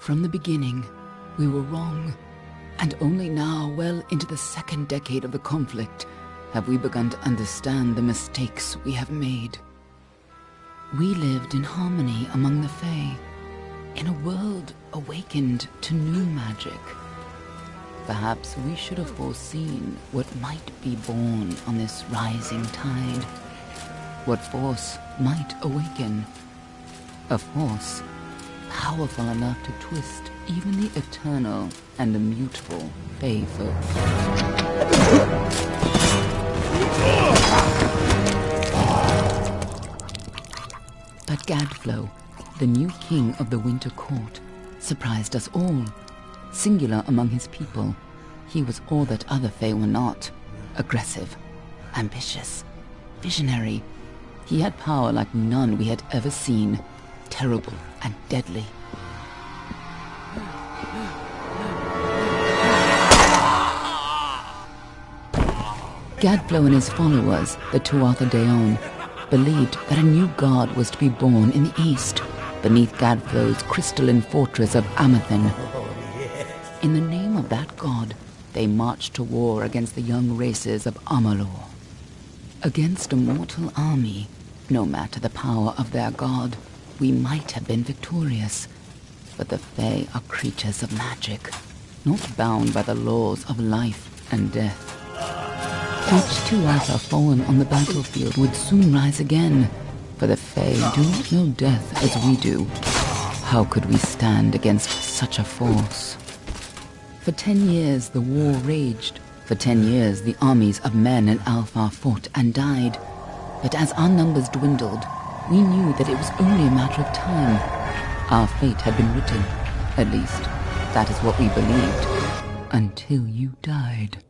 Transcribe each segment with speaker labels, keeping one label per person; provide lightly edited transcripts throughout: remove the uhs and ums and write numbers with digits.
Speaker 1: From the beginning, we were wrong, and only now, well into the second decade of the conflict, have we begun to understand the mistakes we have made. We lived in harmony among the Fae, in a world awakened to new magic. Perhaps we should have foreseen what might be born on this rising tide, what force might awaken. A force powerful enough to twist even the eternal and immutable Fae folk. But Gadflow, the new king of the Winter Court, surprised us all. Singular among his people, he was all that other Fae were not. Aggressive, ambitious, visionary. He had power like none we had ever seen, terrible and deadly. Gadflow and his followers, the Tuatha Deon, believed that a new god was to be born in the east, beneath Gadflow's crystalline fortress of Amathen. In the name of that god, they marched to war against the young races of Amalur. Against a mortal army, no matter the power of their god, we might have been victorious. But the Fae are creatures of magic, not bound by the laws of life and death. Each Tuatha fallen on the battlefield would soon rise again, for the Fae do not know death as we do. How could we stand against such a force? For 10 years the war raged. For 10 years the armies of Men and Alpha fought and died. But as our numbers dwindled, we knew that it was only a matter of time. Our fate had been written. At least, that is what we believed. Until you died.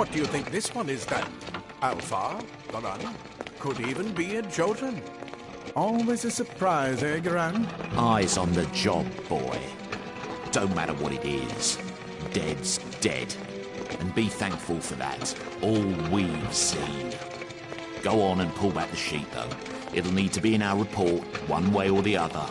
Speaker 2: What do you think this one is then? Alpha, Garan, could even be a Jotun. Always a surprise, eh, Garan?
Speaker 3: Eyes on the job, boy. Don't matter what it is. Dead's dead. And be thankful for that. All we've seen. Go on and pull back the sheet, though. It'll need to be in our report, one way or the other.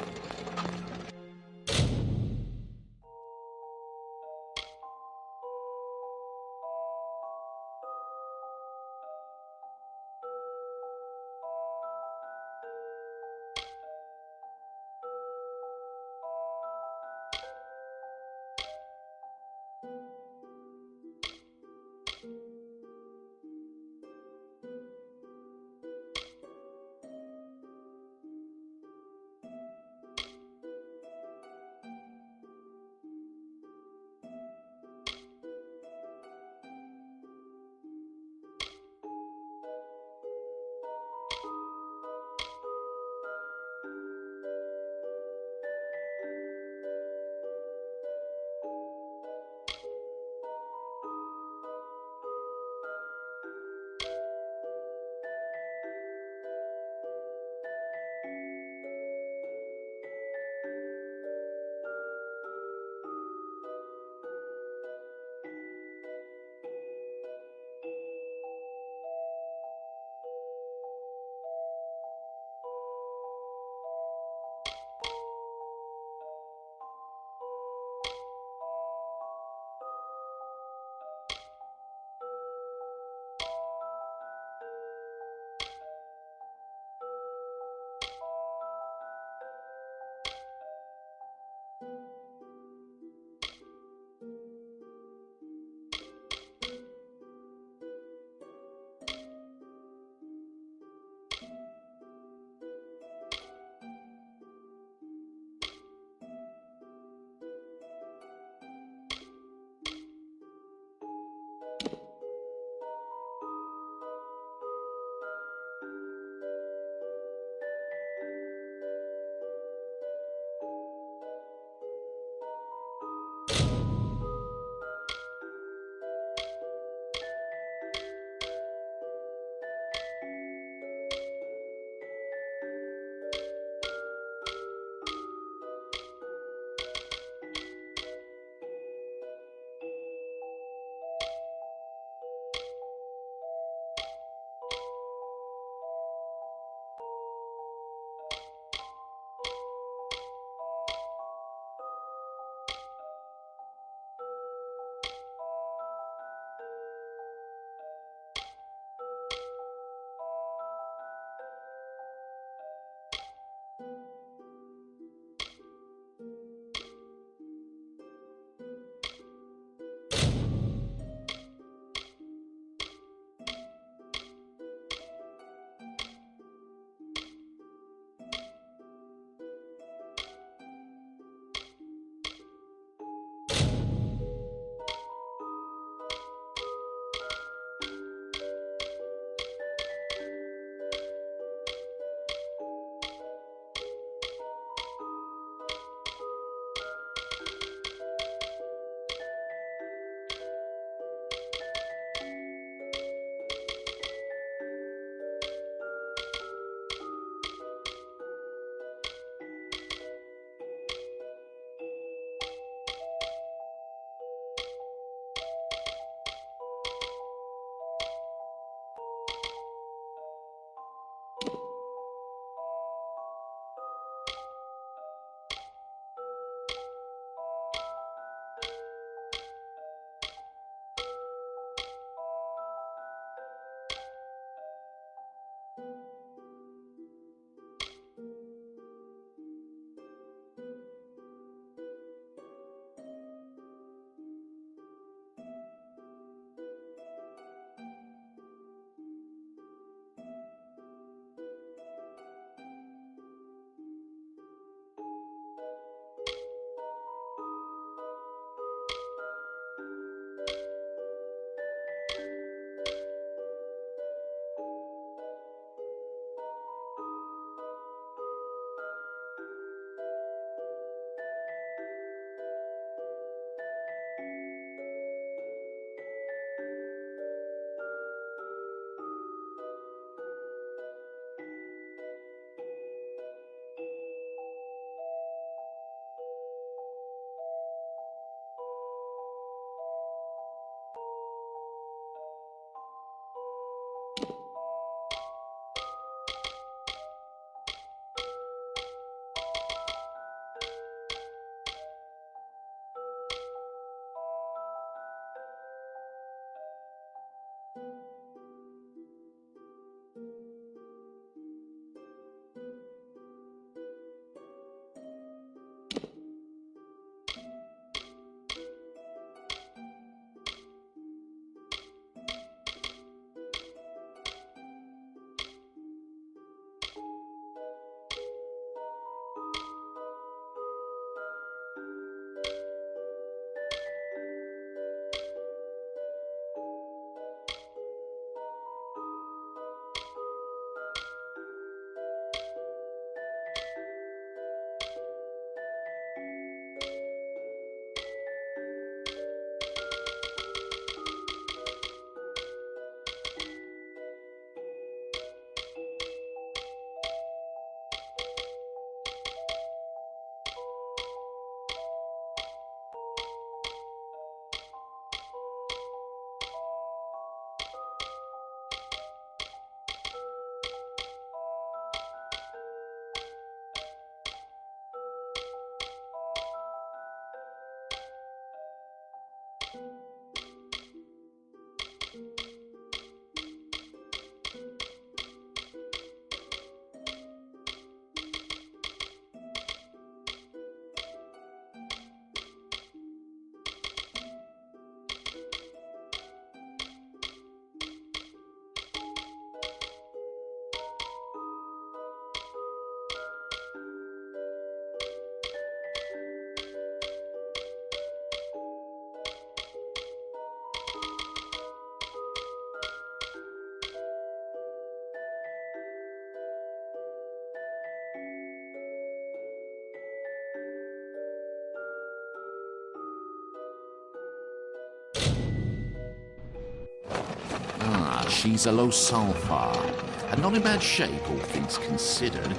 Speaker 3: She's a low sulfur, and not in bad shape, all things considered.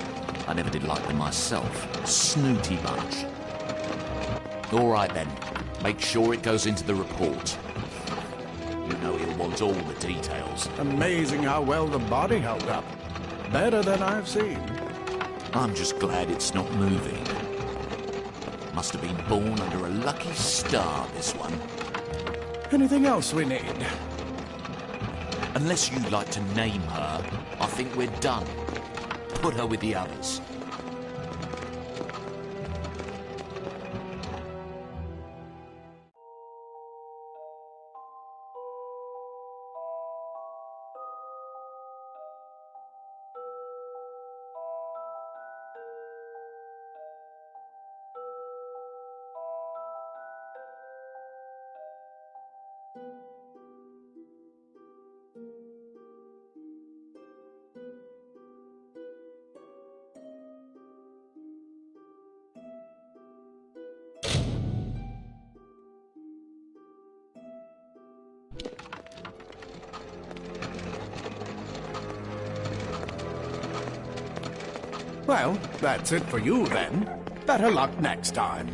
Speaker 3: I never did like them myself. Snooty bunch. All right then, make sure it goes into the report. You know he'll want all the details.
Speaker 2: Amazing how well the body held up. Better than I've seen.
Speaker 3: I'm just glad it's not moving. Must have been born under a lucky star, this one.
Speaker 2: Anything else we need?
Speaker 3: Unless you'd like to name her, I think we're done. Put her with the others.
Speaker 2: Well, that's it for you then. Better luck next time.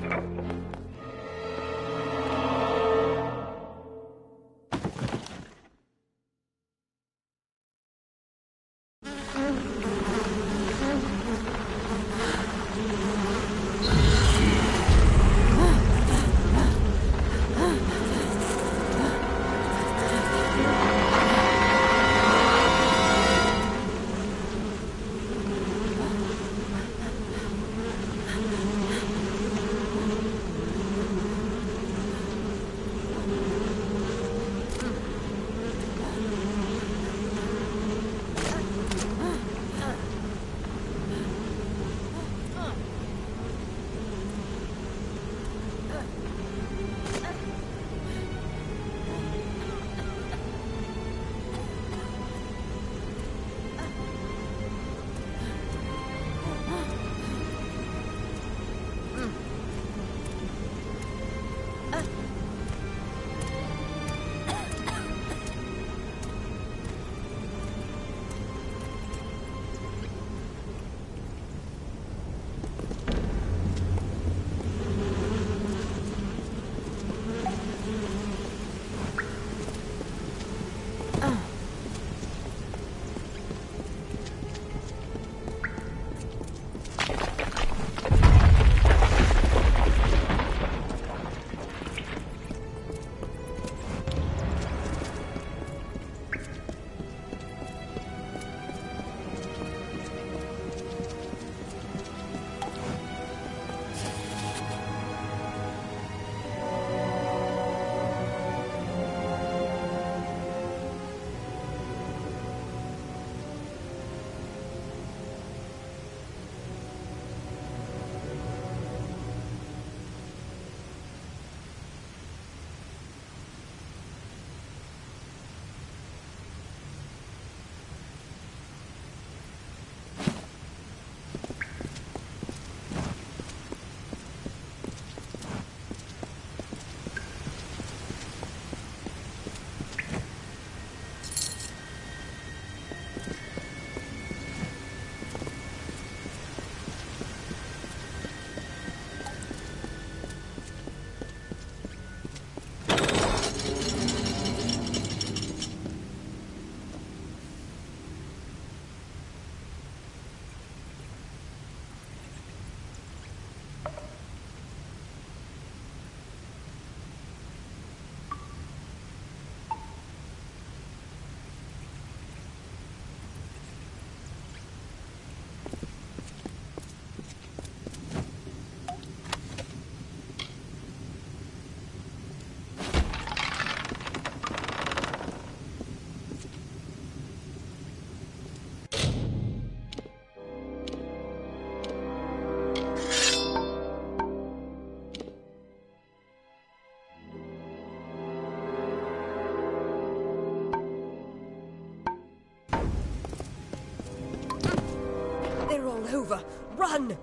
Speaker 4: over. Run!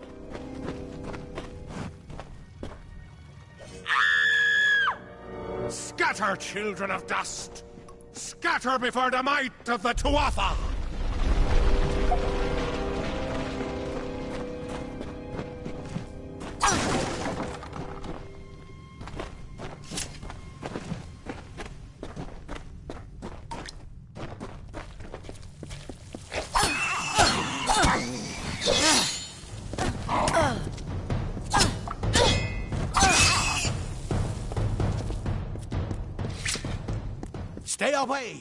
Speaker 2: Scatter, children of dust! Scatter before the might of the Tuatha! Stay away!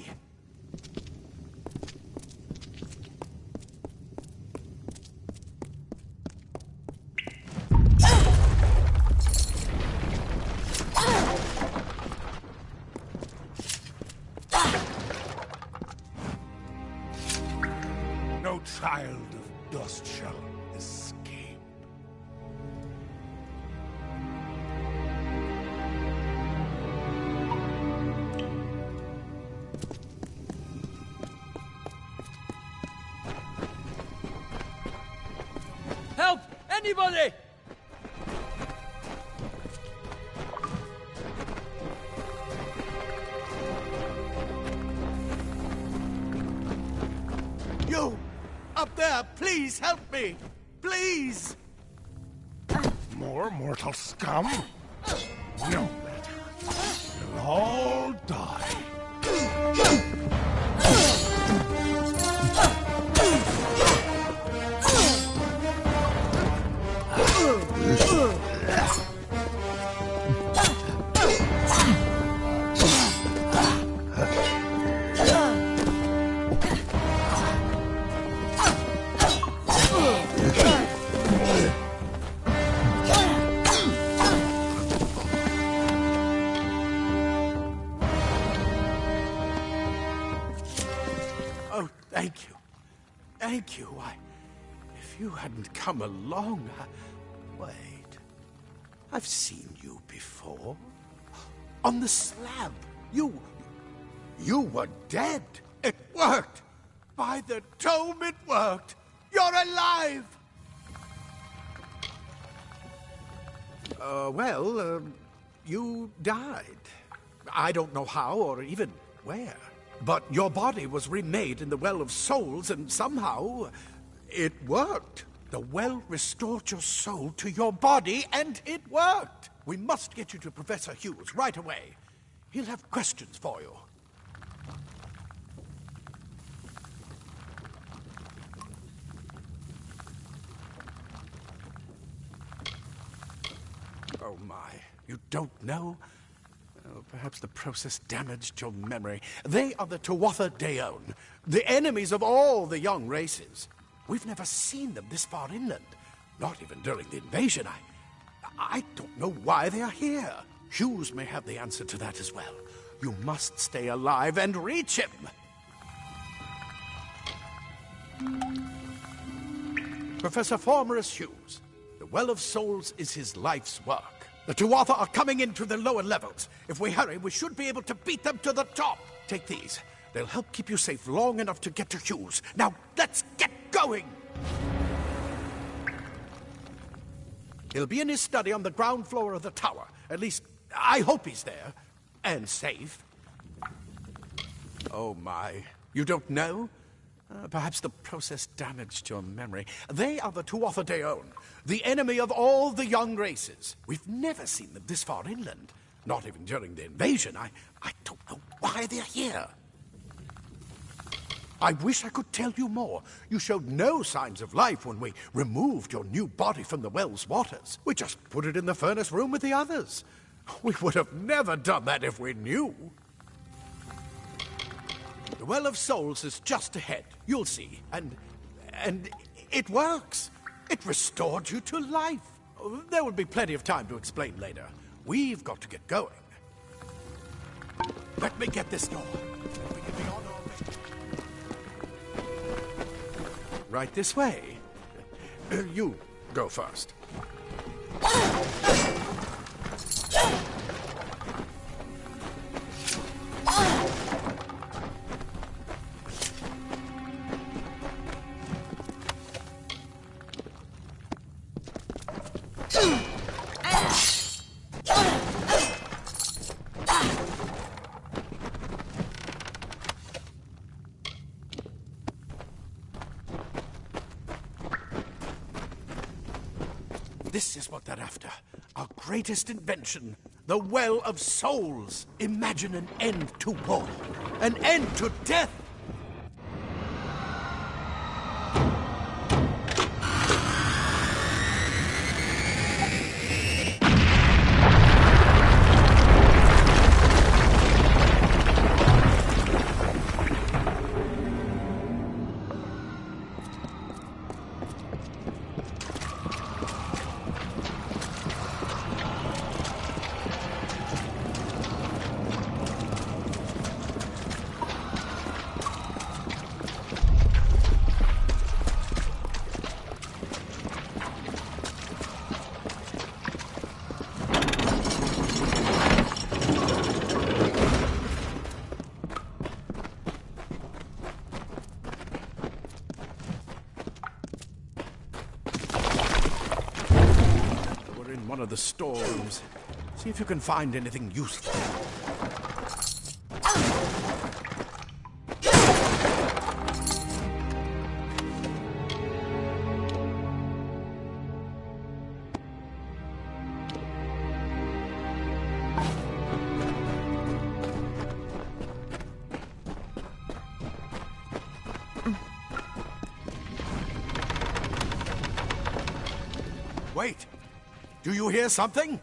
Speaker 2: No child of dust shall escape.
Speaker 5: Help! Anybody!
Speaker 2: You! Up there, please help me! Please! More mortal scum? No matter. You'll all die. Oh, thank you. Thank you. If you hadn't come along, Wait. I've seen you before. On the slab. You were dead. It worked. By the tome, it worked. You're alive. You died. I don't know how or even where. But your body was remade in the Well of Souls, and somehow it worked. The well restored your soul to your body, and it worked. We must get you to Professor Hughes right away. He'll have questions for you. Oh, my. You don't know? Oh, perhaps the process damaged your memory. They are the Tuatha Deon, the enemies of all the young races. We've never seen them this far inland, not even during the invasion. I don't know why they are here. Hughes may have the answer to that as well. You must stay alive and reach him. Professor Formerus Hughes. The Well of Souls is his life's work. The Tuatha are coming into the lower levels. If we hurry, we should be able to beat them to the top. Take these. They'll help keep you safe long enough to get to Hughes. Now, let's get going! He'll be in his study on the ground floor of the tower. At least, I hope he's there. And safe. Oh, my. You don't know? Perhaps the process damaged your memory. They are the Tuatha Deon, the enemy of all the young races. We've never seen them this far inland. Not even during the invasion. I don't know why they're here. I wish I could tell you more. You showed no signs of life when we removed your new body from the well's waters. We just put it in the furnace room with the others. We would have never done that if we knew. The Well of Souls is just ahead. You'll see. And it works. It restored you to life. There will be plenty of time to explain later. We've got to get going. Let me get this door. We can be on our way. Right this way. You go first. This is what they're after. Our greatest invention. The Well of Souls. Imagine an end to war. An end to death. One of the storerooms. See if you can find anything useful. Wait! Do you hear something?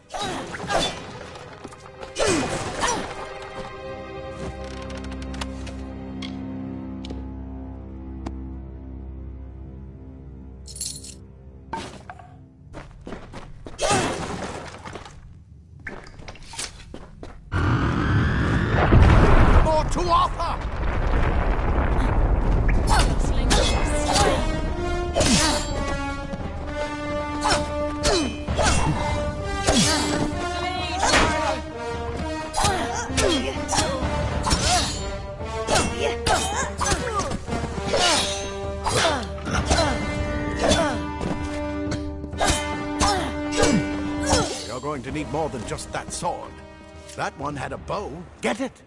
Speaker 2: More to Arthur! You're going to need more than just that sword. That one had a bow. Get it?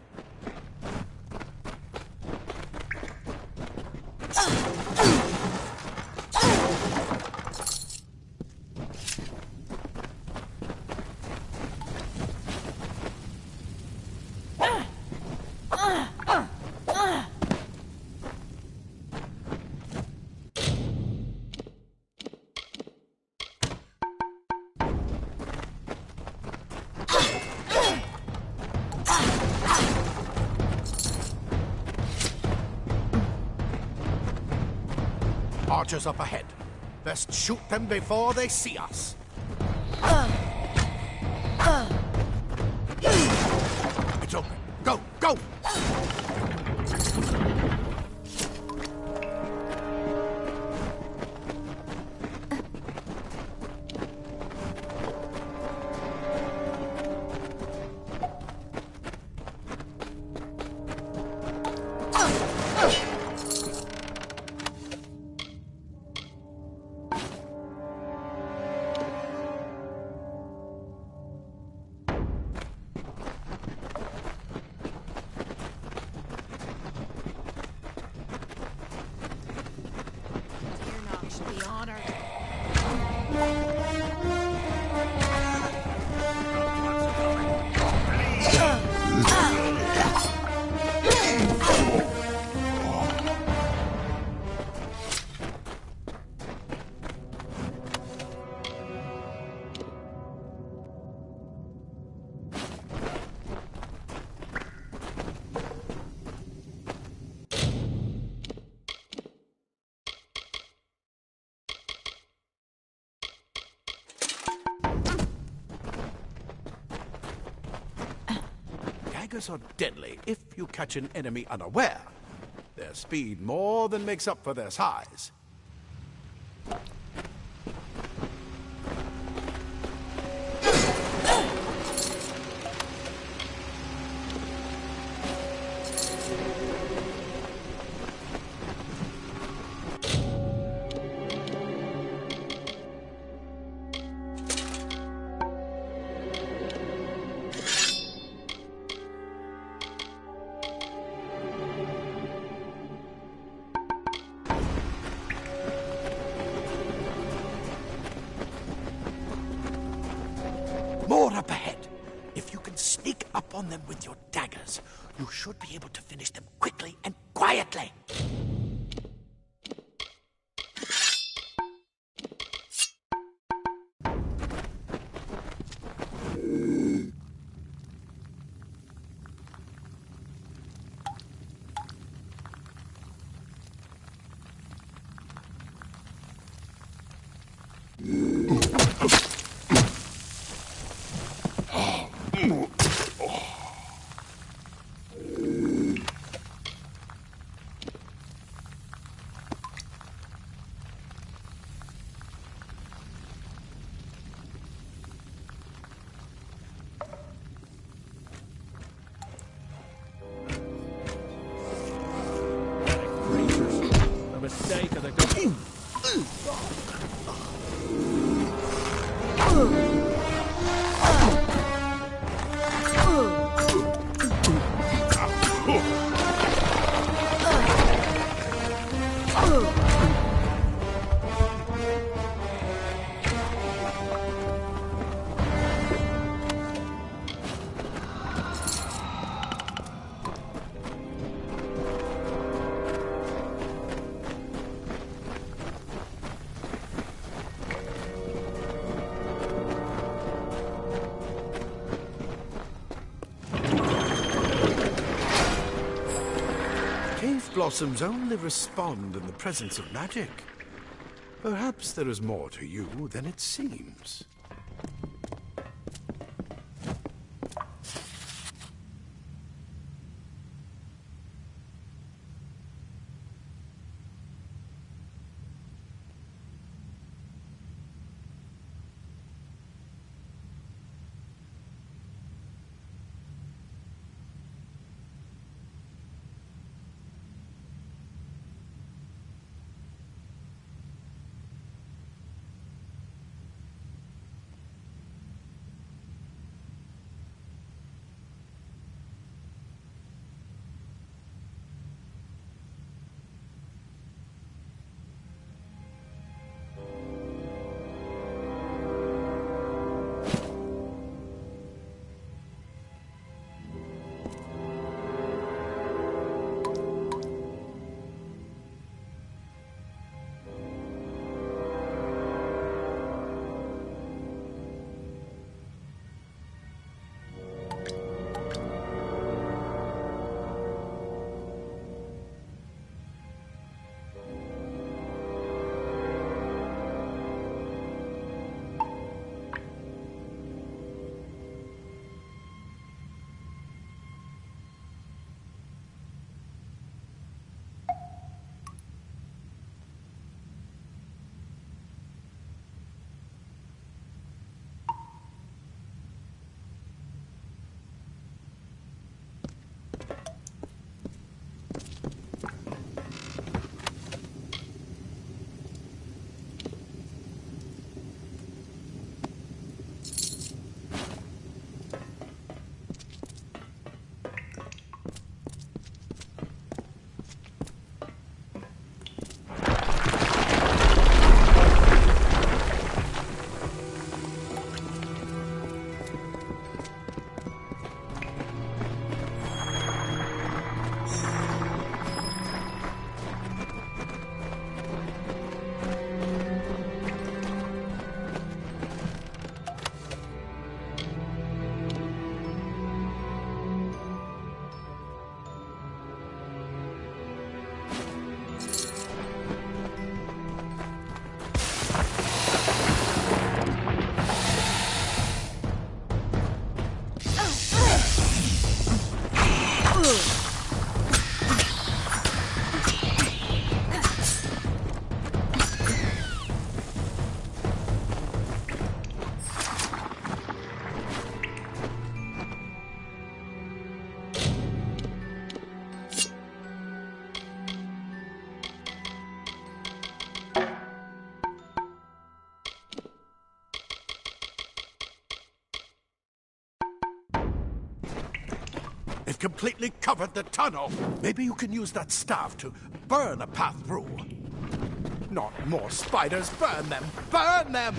Speaker 2: Archers up ahead. Best shoot them before they see us. It's open. Go, go! Daggers are deadly if you catch an enemy unaware. Their speed more than makes up for their size. up ahead. If you can sneak up on them with your daggers, you should be able to finish them quickly and quietly.
Speaker 5: A mistake of the government.
Speaker 2: Cave blossoms only respond in the presence of magic. Perhaps there is more to you than it seems. They've completely covered the tunnel. Maybe you can use that staff to burn a path through. Not more spiders. Burn them! Burn them!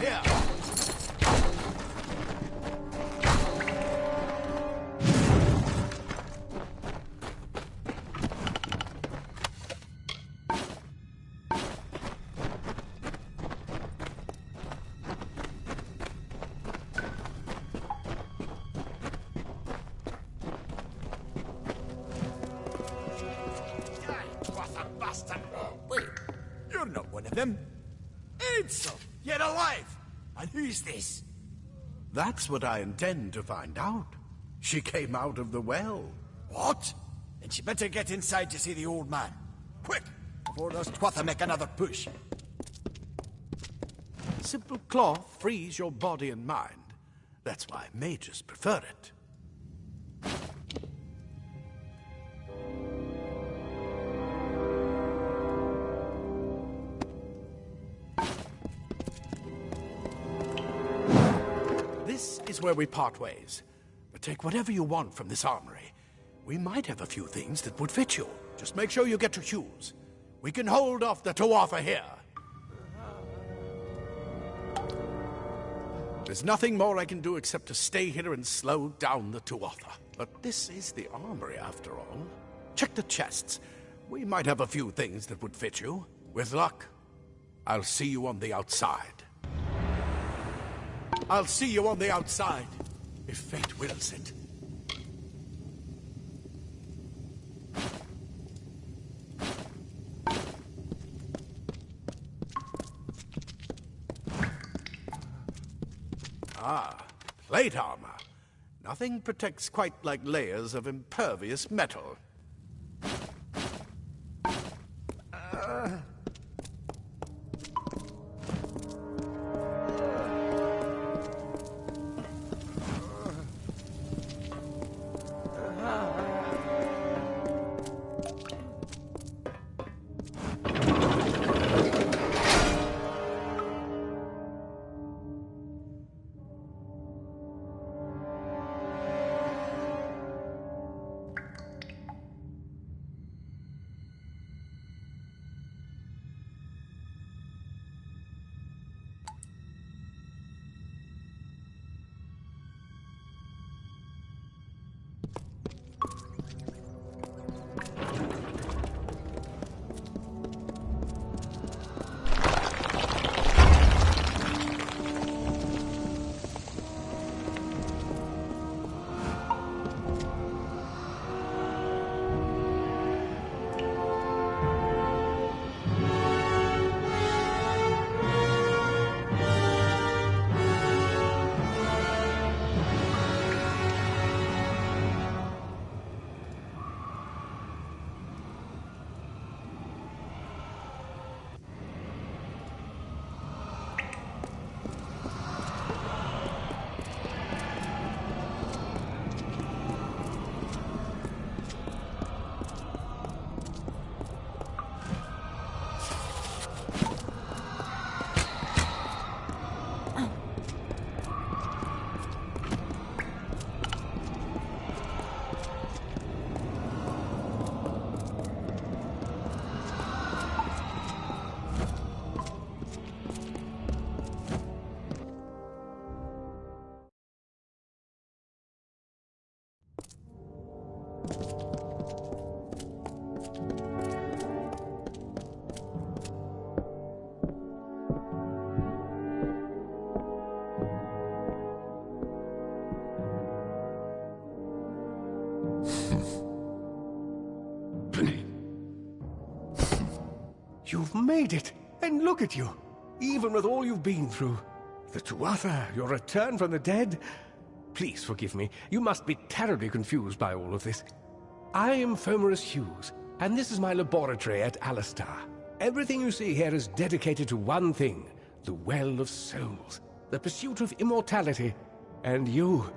Speaker 2: here!
Speaker 4: Wait, you're not one of them. Ansel, yet alive. And who's this?
Speaker 2: That's what I intend to find out. She came out of the well.
Speaker 4: What? Then she better get inside to see the old man. Quick, before those twatha make another push.
Speaker 2: Simple cloth frees your body and mind. That's why mages prefer it. This is where we part ways. But take whatever you want from this armory. We might have a few things that would fit you. Just make sure you get to Hughes. We can hold off the Tuatha here. There's nothing more I can do except to stay here and slow down the Tuatha. But this is the armory, after all. Check the chests. We might have a few things that would fit you. With luck, I'll see you on the outside. I'll see you on the outside, if fate wills it. Ah, plate armor. Nothing protects quite like layers of impervious metal.
Speaker 6: You've made it, and look at you. Even with all you've been through. The Tuatha, your return from the dead. Please forgive me. You must be terribly confused by all of this. I am Fomerus Hughes, and this is my laboratory at Alistar. Everything you see here is dedicated to one thing, the Well of Souls, the pursuit of immortality. And you're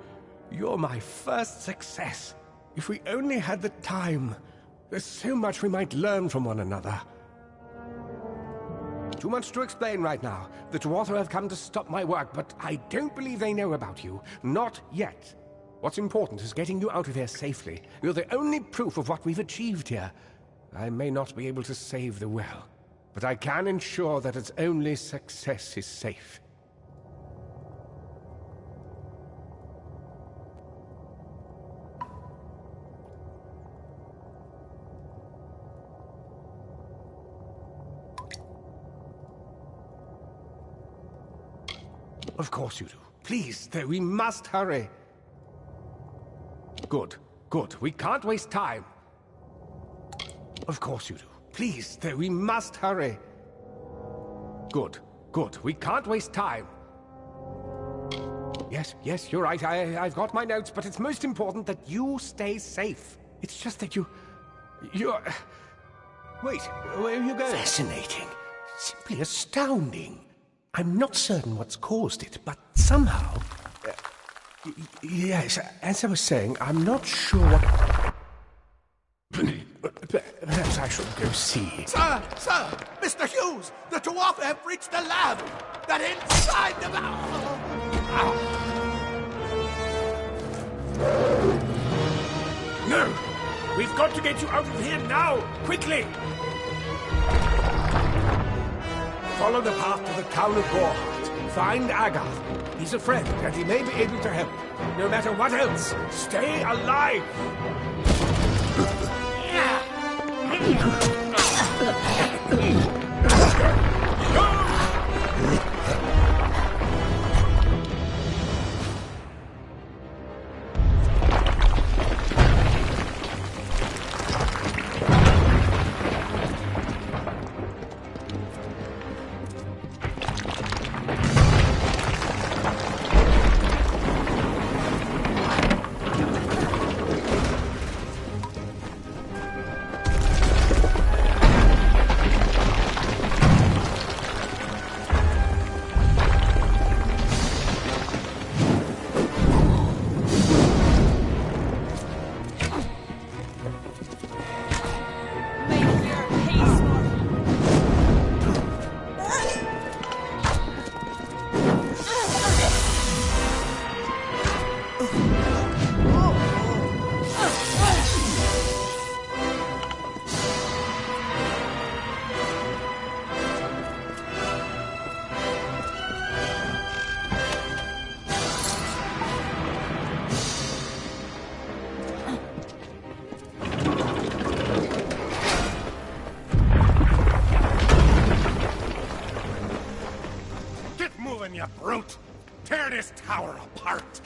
Speaker 6: my first success. If we only had the time, there's so much we might learn from one another. Too much to explain right now. The Tuatha have come to stop my work, but I don't believe they know about you. Not yet. What's important is getting you out of here safely. You're the only proof of what we've achieved here. I may not be able to save the well, but I can ensure that its only success is safe. Of course you do. Please, we must hurry. Good, good. We can't waste time. Of course you do. Please, we must hurry. Good, good. We can't waste time. Yes, you're right. I've got my notes, but it's most important that you stay safe. It's just that you're... Wait, where are you going? Fascinating. Simply astounding. I'm not certain what's caused it, but somehow... yes, as I was saying, I'm not sure what... Perhaps I should go see.
Speaker 2: Sir! Mr. Hughes! The Tuatha have reached the lab! That inside the
Speaker 6: No! We've got to get you out of here now! Quickly! Follow the path to the town of Gorhart. Find Agath. He's a friend, and he may be able to help. No matter what else, stay alive!
Speaker 2: You brute! Tear this tower apart!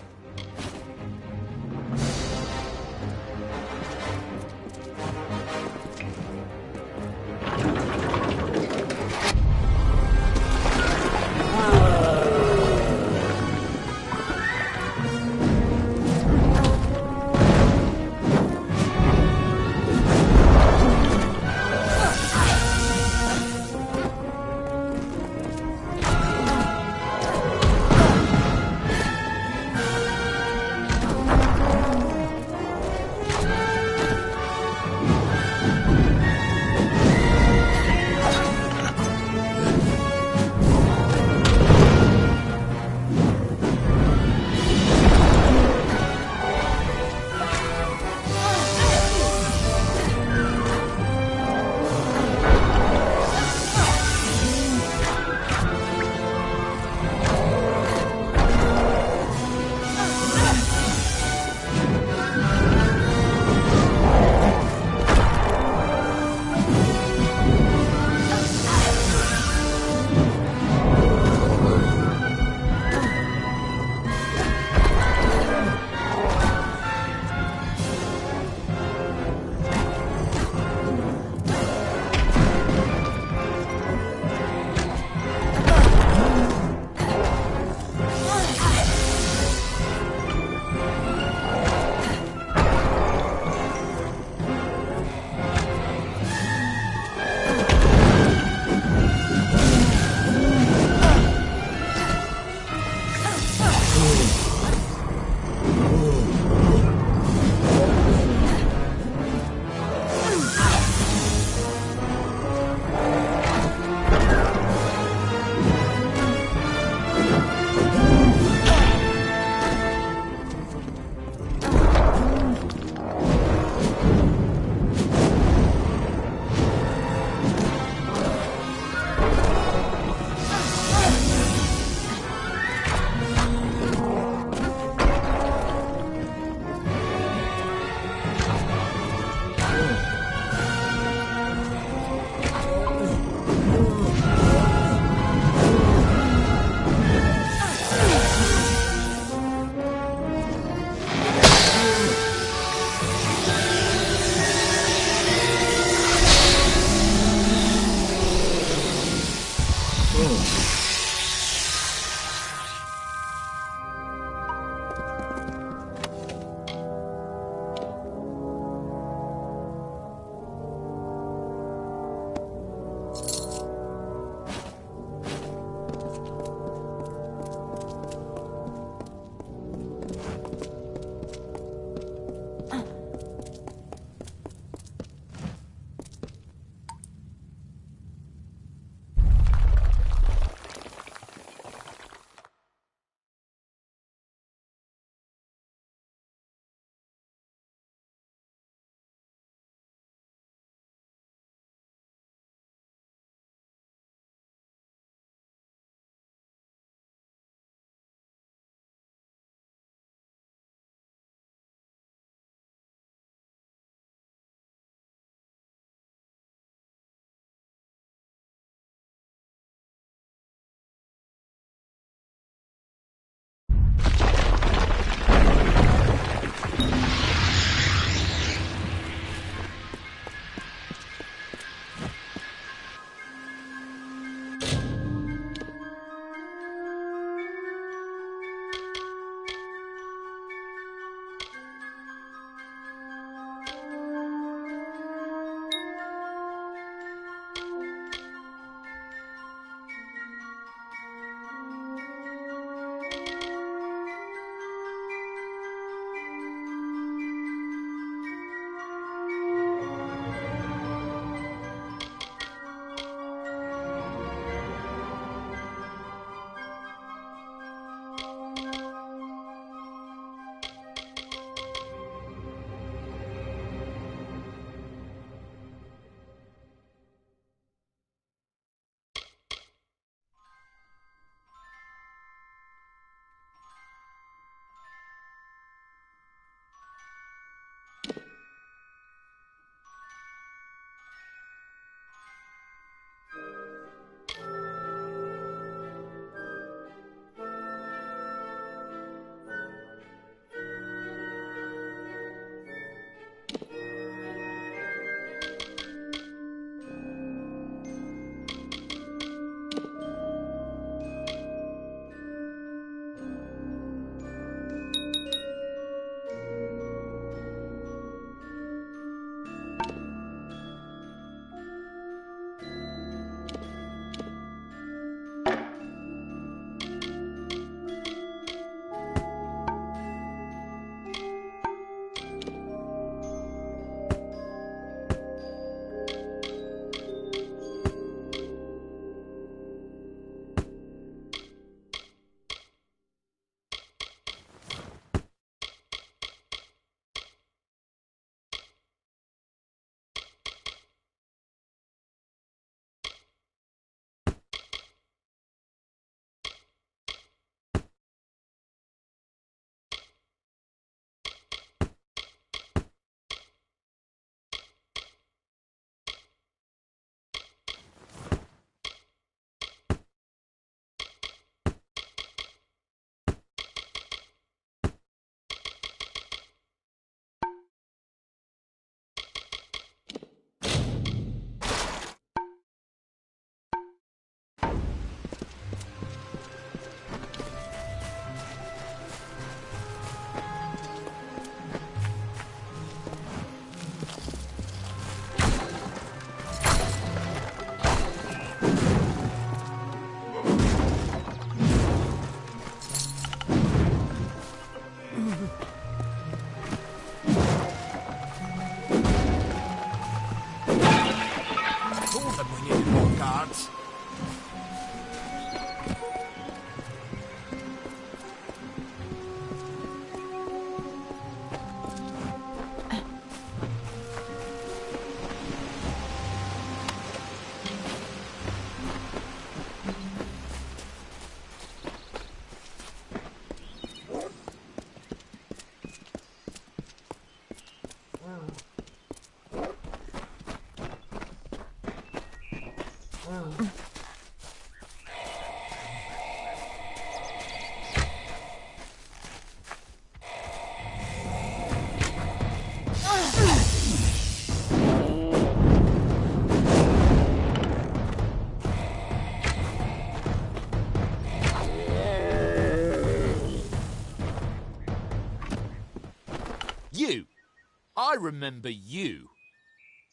Speaker 3: I remember you.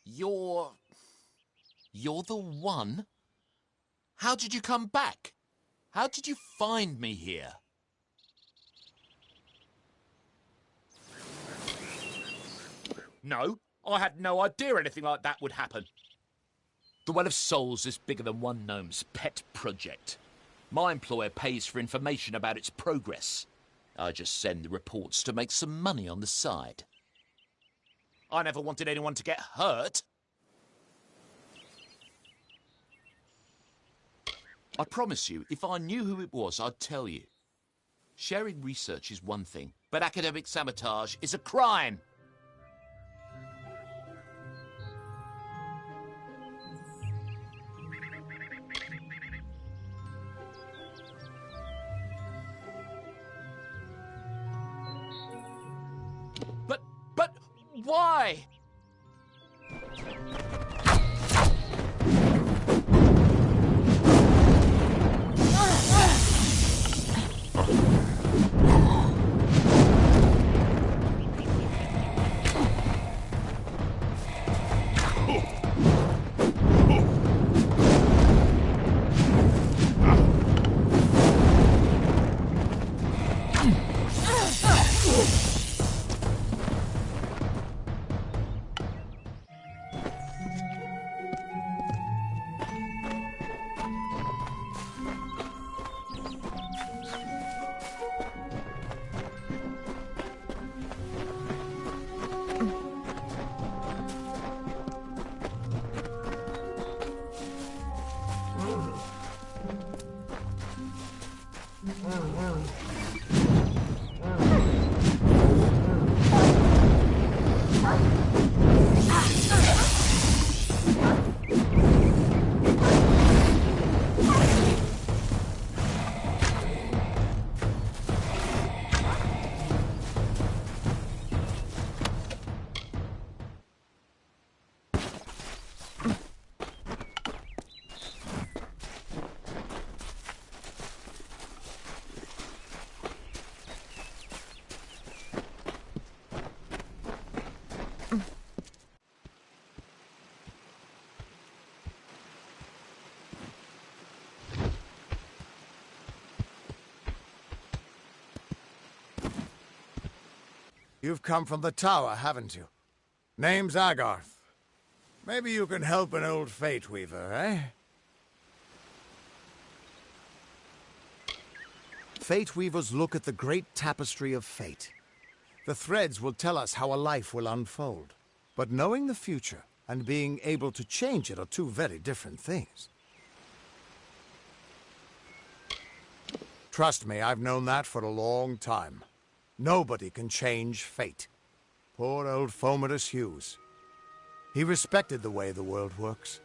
Speaker 3: You're the one? How did you come back? How did you find me here? No, I had no idea anything like that would happen. The Well of Souls is bigger than one gnome's pet project. My employer pays for information about its progress. I just send the reports to make some money on the side. I never wanted anyone to get hurt. I promise you, if I knew who it was, I'd tell you. Sharing research is one thing, but academic sabotage is a crime. But why?
Speaker 7: You've come from the tower, haven't you? Name's Agarth. Maybe you can help an old Fate Weaver, eh? Fate Weavers look at the great tapestry of fate. The threads will tell us how a life will unfold. But knowing the future and being able to change it are two very different things. Trust me, I've known that for a long time. Nobody can change fate. Poor old Fomerus Hughes. He respected the way the world works.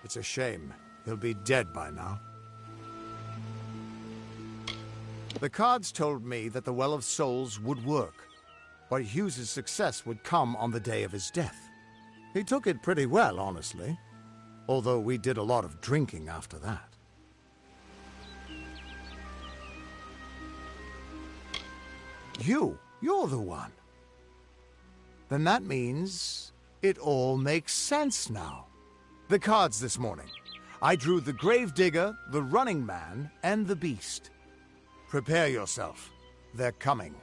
Speaker 7: It's a shame. He'll be dead by now. The cards told me that the Well of Souls would work, but Hughes's success would come on the day of his death. He took it pretty well, honestly, although we did a lot of drinking after that. You're the one. Then that means it all makes sense now. The cards this morning. I drew the Gravedigger, the Running Man, and the Beast. Prepare yourself. They're coming.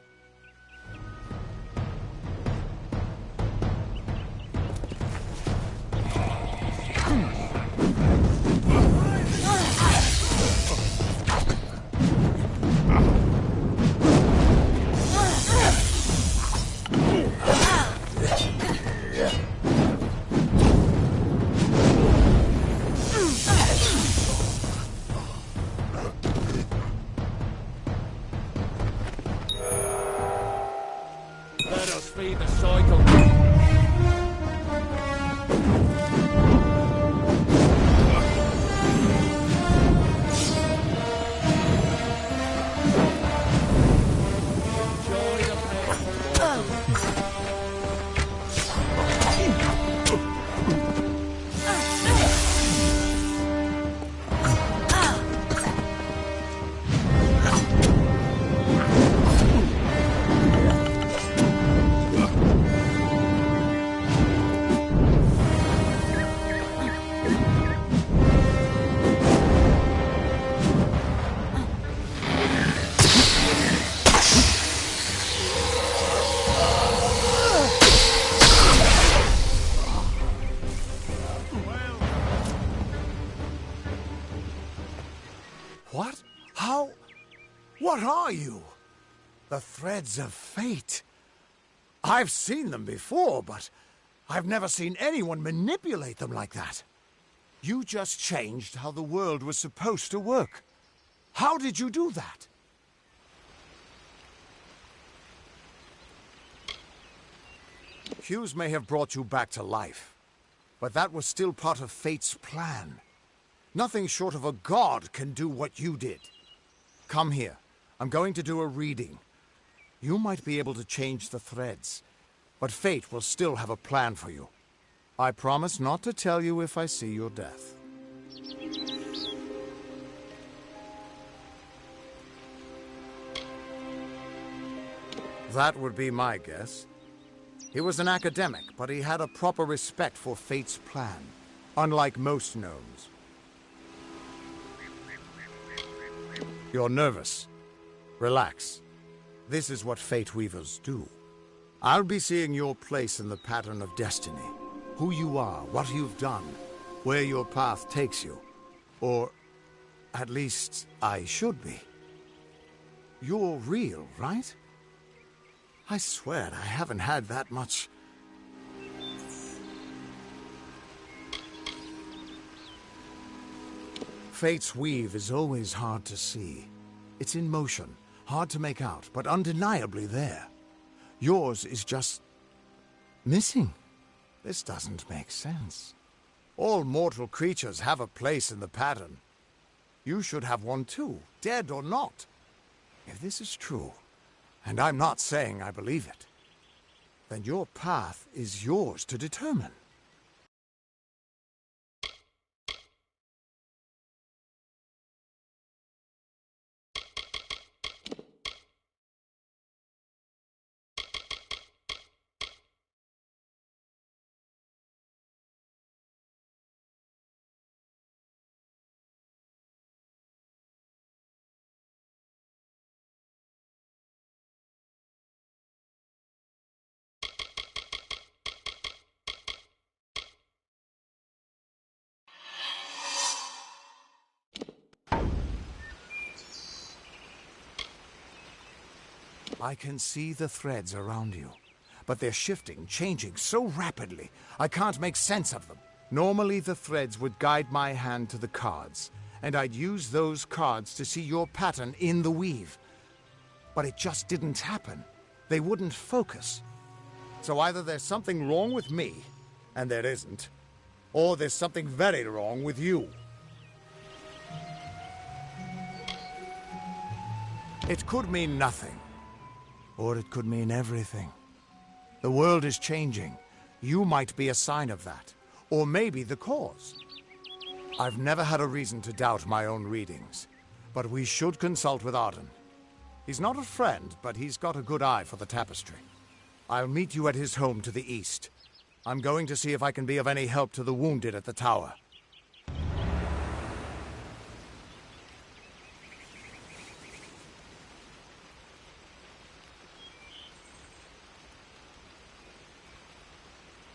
Speaker 7: What? How? What are you? The threads of fate. I've seen them before, but I've never seen anyone manipulate them like that. You just changed how the world was supposed to work. How did you do that? Hughes may have brought you back to life, but that was still part of fate's plan. Nothing short of a god can do what you did. Come here. I'm going to do a reading. You might be able to change the threads, but fate will still have a plan for you. I promise not to tell you if I see your death. That would be my guess. He was an academic, but he had a proper respect for fate's plan, unlike most gnomes. You're nervous. Relax. This is what Fate Weavers do. I'll be seeing your place in the pattern of destiny. Who you are, what you've done, where your path takes you. Or, at least, I should be. You're real, right? I swear I haven't had that much... Fate's weave is always hard to see. It's in motion, hard to make out, but undeniably there. Yours is just... missing. This doesn't make sense. All mortal creatures have a place in the pattern. You should have one too, dead or not. If this is true, and I'm not saying I believe it, then your path is yours to determine. I can see the threads around you, but they're shifting, changing so rapidly, I can't make sense of them. Normally the threads would guide my hand to the cards, and I'd use those cards to see your pattern in the weave. But it just didn't happen. They wouldn't focus. So either there's something wrong with me, and there isn't, or there's something very wrong with you. It could mean nothing. Or it could mean everything. The world is changing. You might be a sign of that. Or maybe the cause. I've never had a reason to doubt my own readings. But we should consult with Arden. He's not a friend, but he's got a good eye for the tapestry. I'll meet you at his home to the east. I'm going to see if I can be of any help to the wounded at the tower.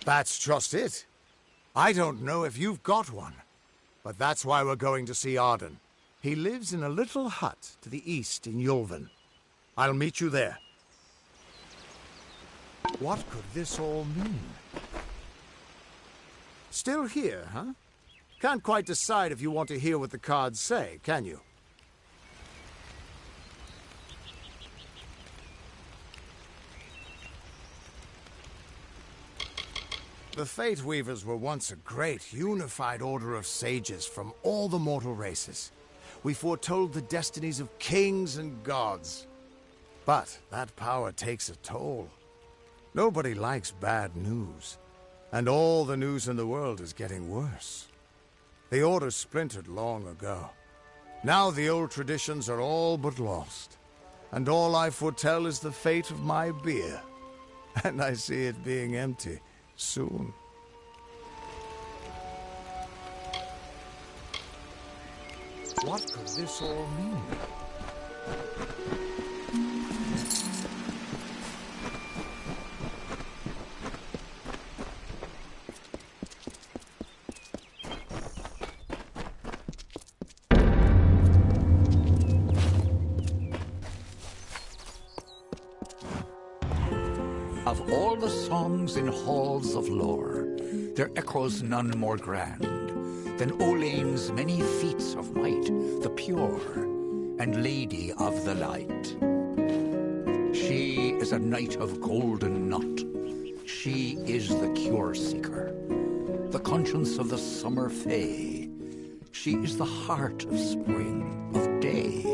Speaker 7: That's just it. I don't know if you've got one, but that's why we're going to see Arden. He lives in a little hut to the east in Yulven. I'll meet you there. What could this all mean? Still here, huh? Can't quite decide if you want to hear what the cards say, can you? The Fate Weavers were once a great, unified order of sages from all the mortal races. We foretold the destinies of kings and gods. But that power takes a toll. Nobody likes bad news. And all the news in the world is getting worse. The Order splintered long ago. Now the old traditions are all but lost. And all I foretell is the fate of my beer. And I see it being empty. Soon. What could this all mean?
Speaker 8: Of all the songs in halls of lore, there echoes none more grand than Olaine's many feats of might, the pure and lady of the light. She is a knight of golden knot. She is the cure seeker, the conscience of the summer fae. She is the heart of spring, of day.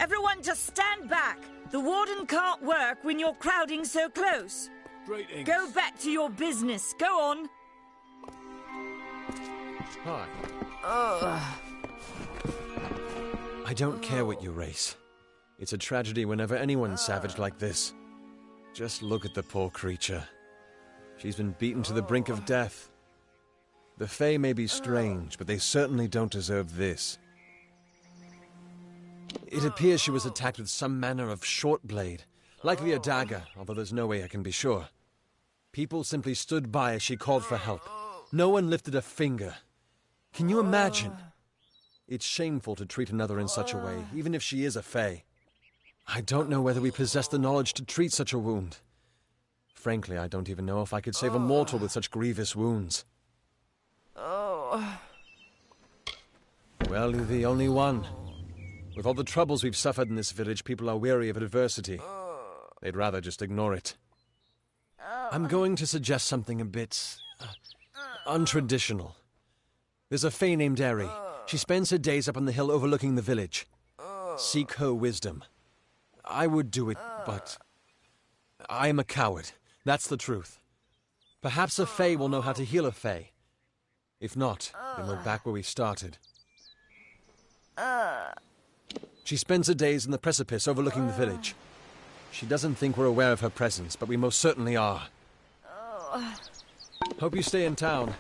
Speaker 9: Everyone just stand back. The warden can't work when you're crowding so close.
Speaker 2: Greetings.
Speaker 9: Go back to your business. Go on.
Speaker 6: Hi. I don't care what you race. It's a tragedy whenever anyone's savage like this. Just look at the poor creature. She's been beaten to the brink of death. The Fae may be strange, but they certainly don't deserve this. It appears she was attacked with some manner of short blade, likely a dagger, although there's no way I can be sure. People simply stood by as she called for help. No one lifted a finger. Can you imagine? It's shameful to treat another in such a way, even if she is a Fae. I don't know whether we possess the knowledge to treat such a wound. Frankly, I don't even know if I could save a mortal with such grievous wounds. Well, you're the only one. With all the troubles we've suffered in this village, people are weary of adversity. They'd rather just ignore it. I'm going to suggest something a bit untraditional. There's a Fae named Eri. She spends her days up on the hill overlooking the village. Seek her wisdom. I would do it, but I am a coward. That's the truth. Perhaps a Fae will know how to heal a Fae. If not, then we're back where we started. She spends her days in the precipice overlooking the village. She doesn't think we're aware of her presence, but we most certainly are. Hope you stay in town.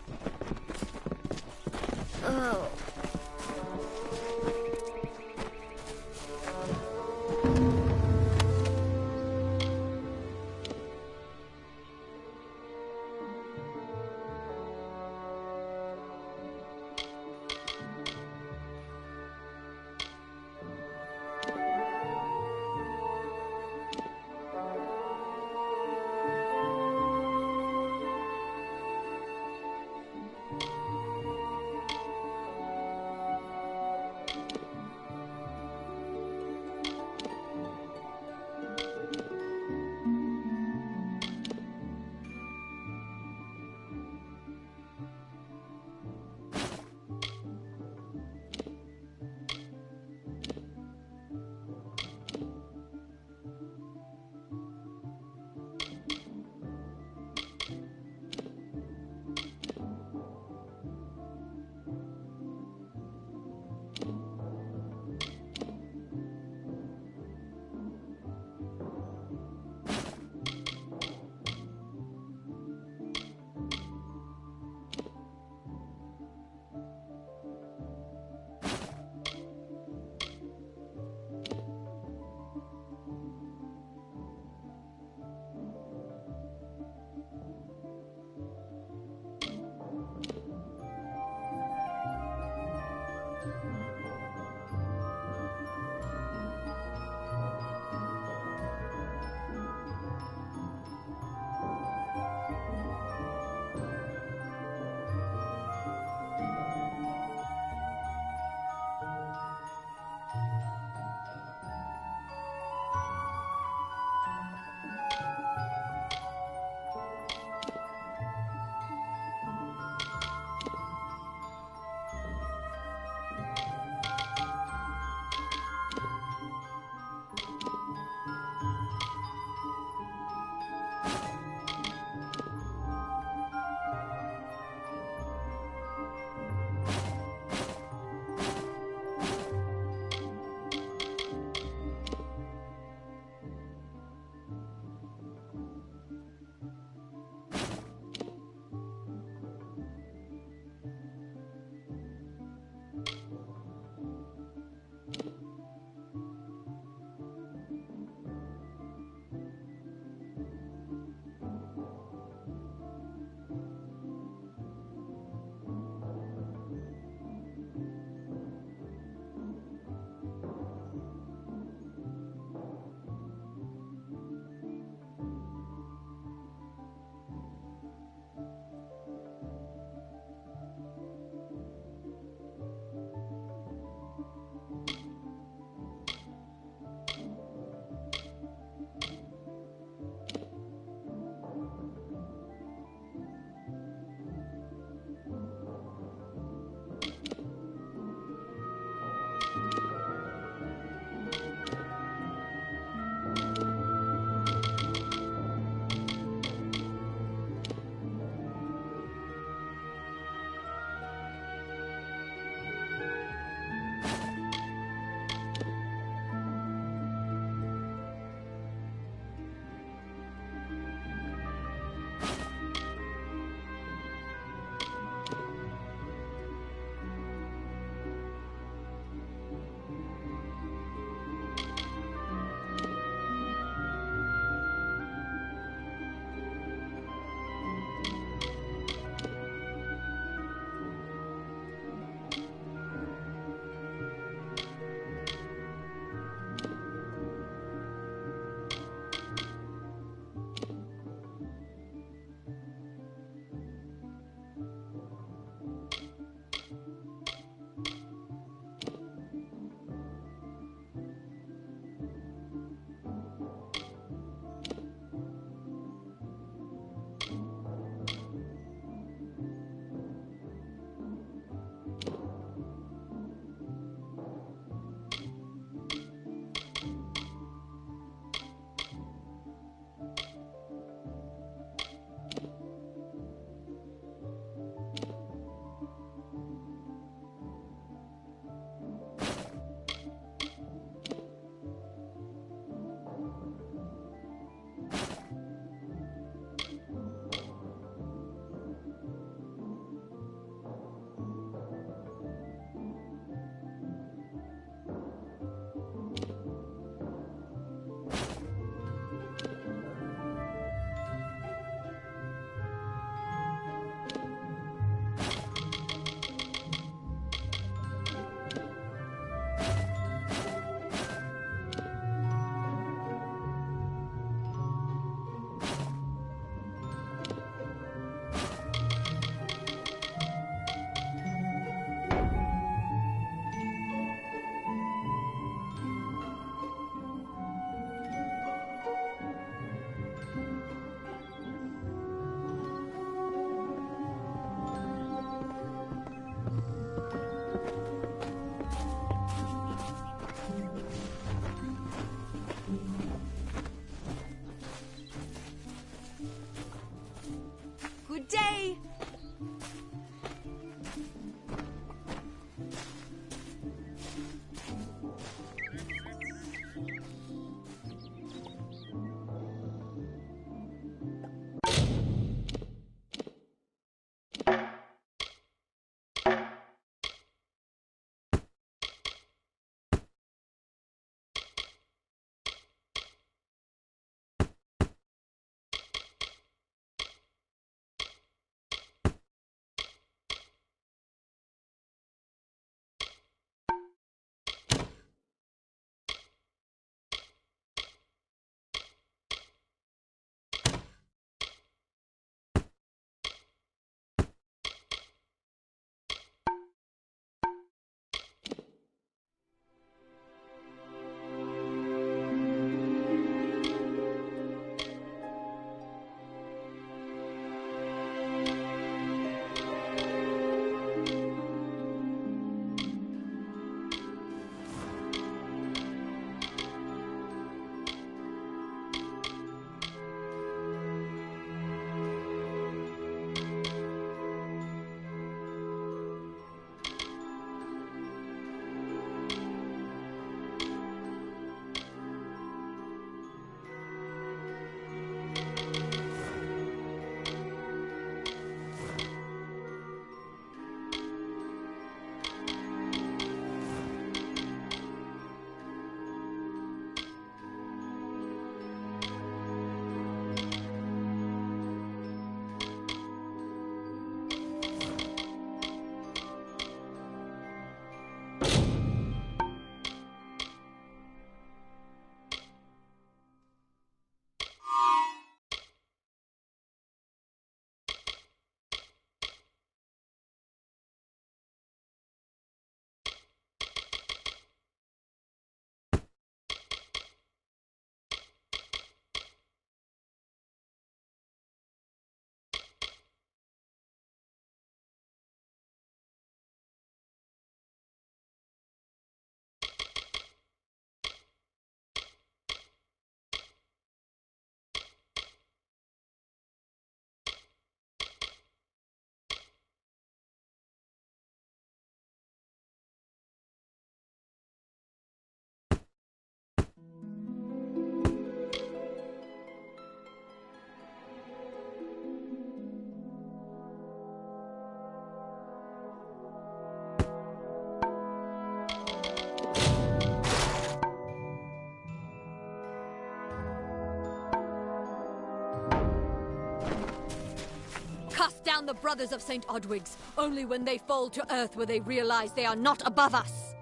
Speaker 10: down the brothers of St. Odwig's. Only when they fall to earth will they realize they are not above us.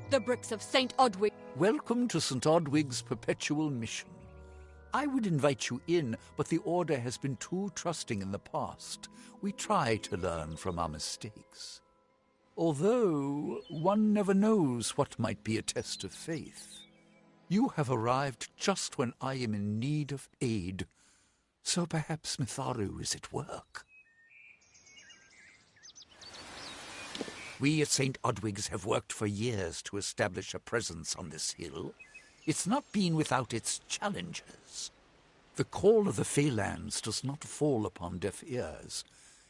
Speaker 10: The bricks of St. Odwig.
Speaker 8: Welcome to St. Odwig's perpetual mission. I would invite you in, but the Order has been too trusting in the past. We try to learn from our mistakes. Although, one never knows what might be a test of faith. You have arrived just when I am in need of aid, so perhaps Mitharu is at work. We at St. Odwig's have worked for years to establish a presence on this hill. It's not been without its challenges. The call of the Feylands does not fall upon deaf ears,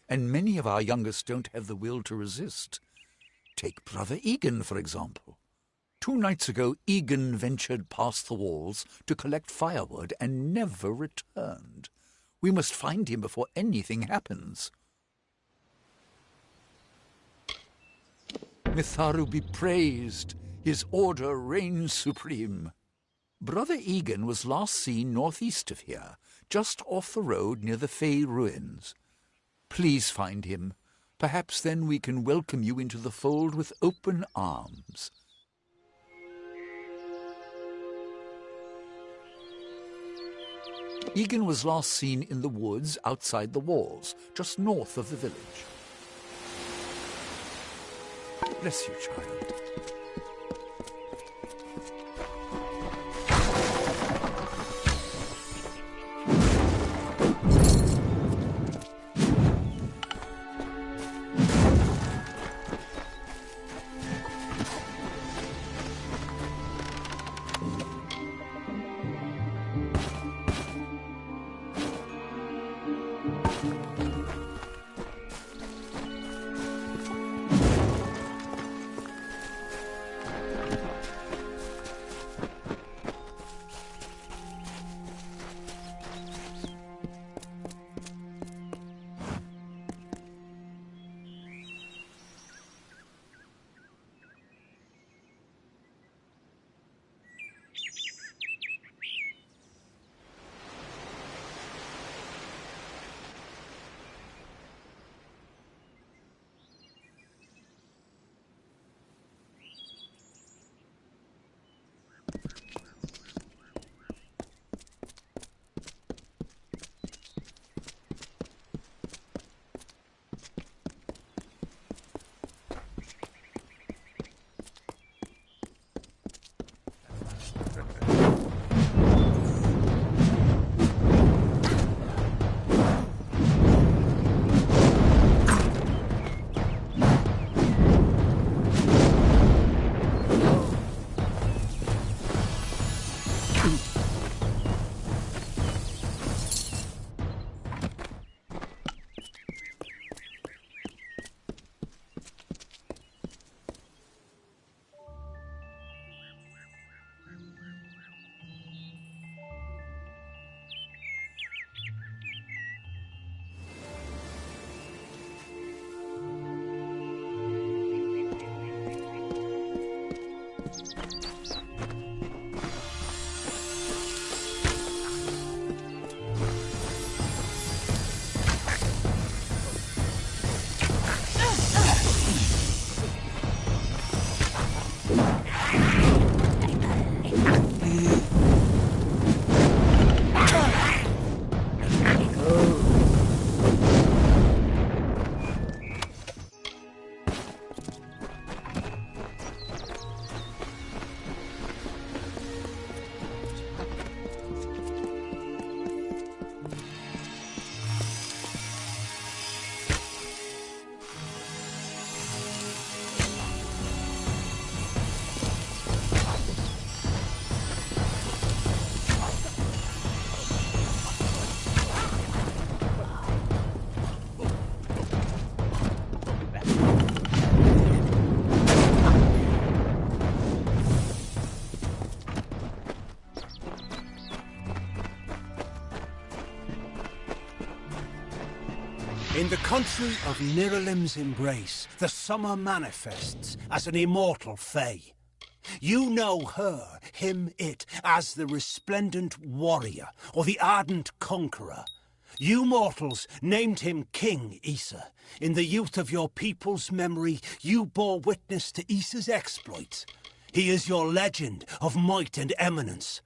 Speaker 8: and many of our youngest don't have the will to resist. Take Brother Egan, for example. 2 nights ago, Egan ventured past the walls to collect firewood and never returned. We must find him before anything happens. Mitharu be praised. His order reigns supreme. Brother Egan was last seen northeast of here, just off the road near the Fey ruins. Please find him. Perhaps then we can welcome you into the fold with open arms. Egan was last seen in the woods outside the walls, just north of the village. Bless you, child.
Speaker 2: In the country of Niralim's embrace, the summer manifests as an immortal fae. You know her, him, it, as the resplendent warrior, or the ardent conqueror.
Speaker 11: You mortals named him King Issa. In the youth of your people's memory, you bore witness to Issa's exploits. He is your legend of might and eminence.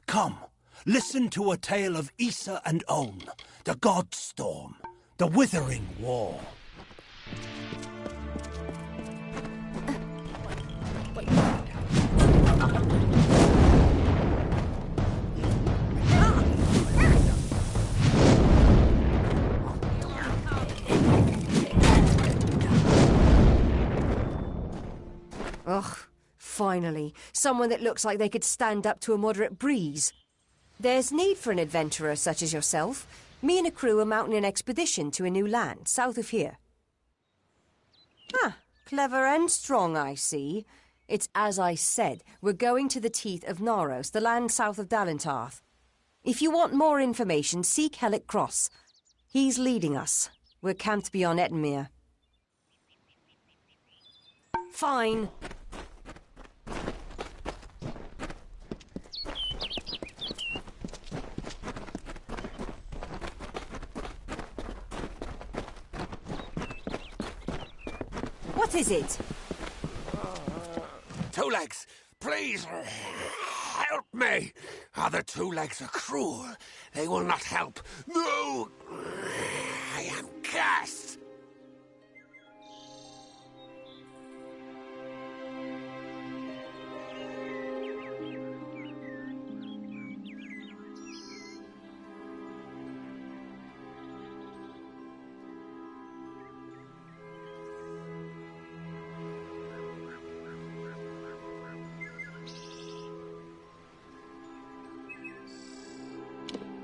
Speaker 11: Come, listen to a tale of Issa and On, the God Storm, the Withering War.
Speaker 12: Ugh, finally, someone that looks like they could stand up to a moderate breeze. There's need for an adventurer such as yourself. Me and a crew are mounting an expedition to a new land, south of here. Ah, clever and strong, I see. It's as I said, we're going to the teeth of Naros, the land south of Dalentarth. If you want more information, seek Hellick Cross. He's leading us. We're camped beyond Ettenmere. Fine. What is it?
Speaker 6: Two Legs, please, help me. Other Two Legs are cruel. They will not help. No! I am cursed.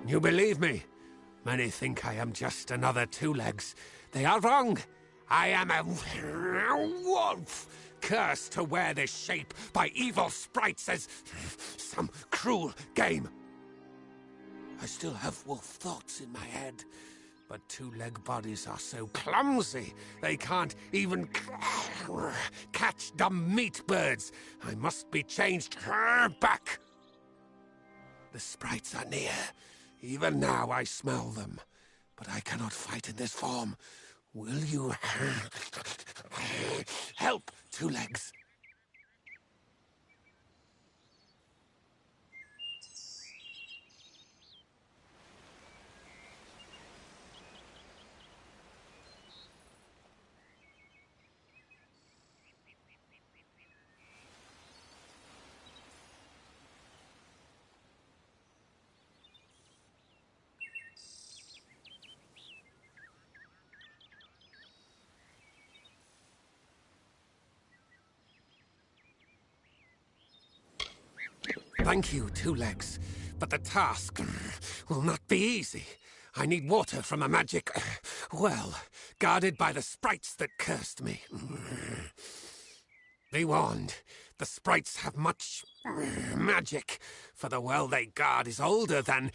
Speaker 6: You believe me? Many think I am just another Two Legs. They are wrong. I am a wolf, cursed to wear this shape by evil sprites as some cruel game. I still have wolf thoughts in my head, but Two-Leg bodies are so clumsy they can't even catch dumb meat birds. I must be changed back. The sprites are near. Even now I smell them, but I cannot fight in this form. Will you help, Two Legs? Thank you, Two Legs, but the task will not be easy. I need water from a magic well, guarded by the sprites that cursed me. Be warned, the sprites have much magic, for the well they guard is older than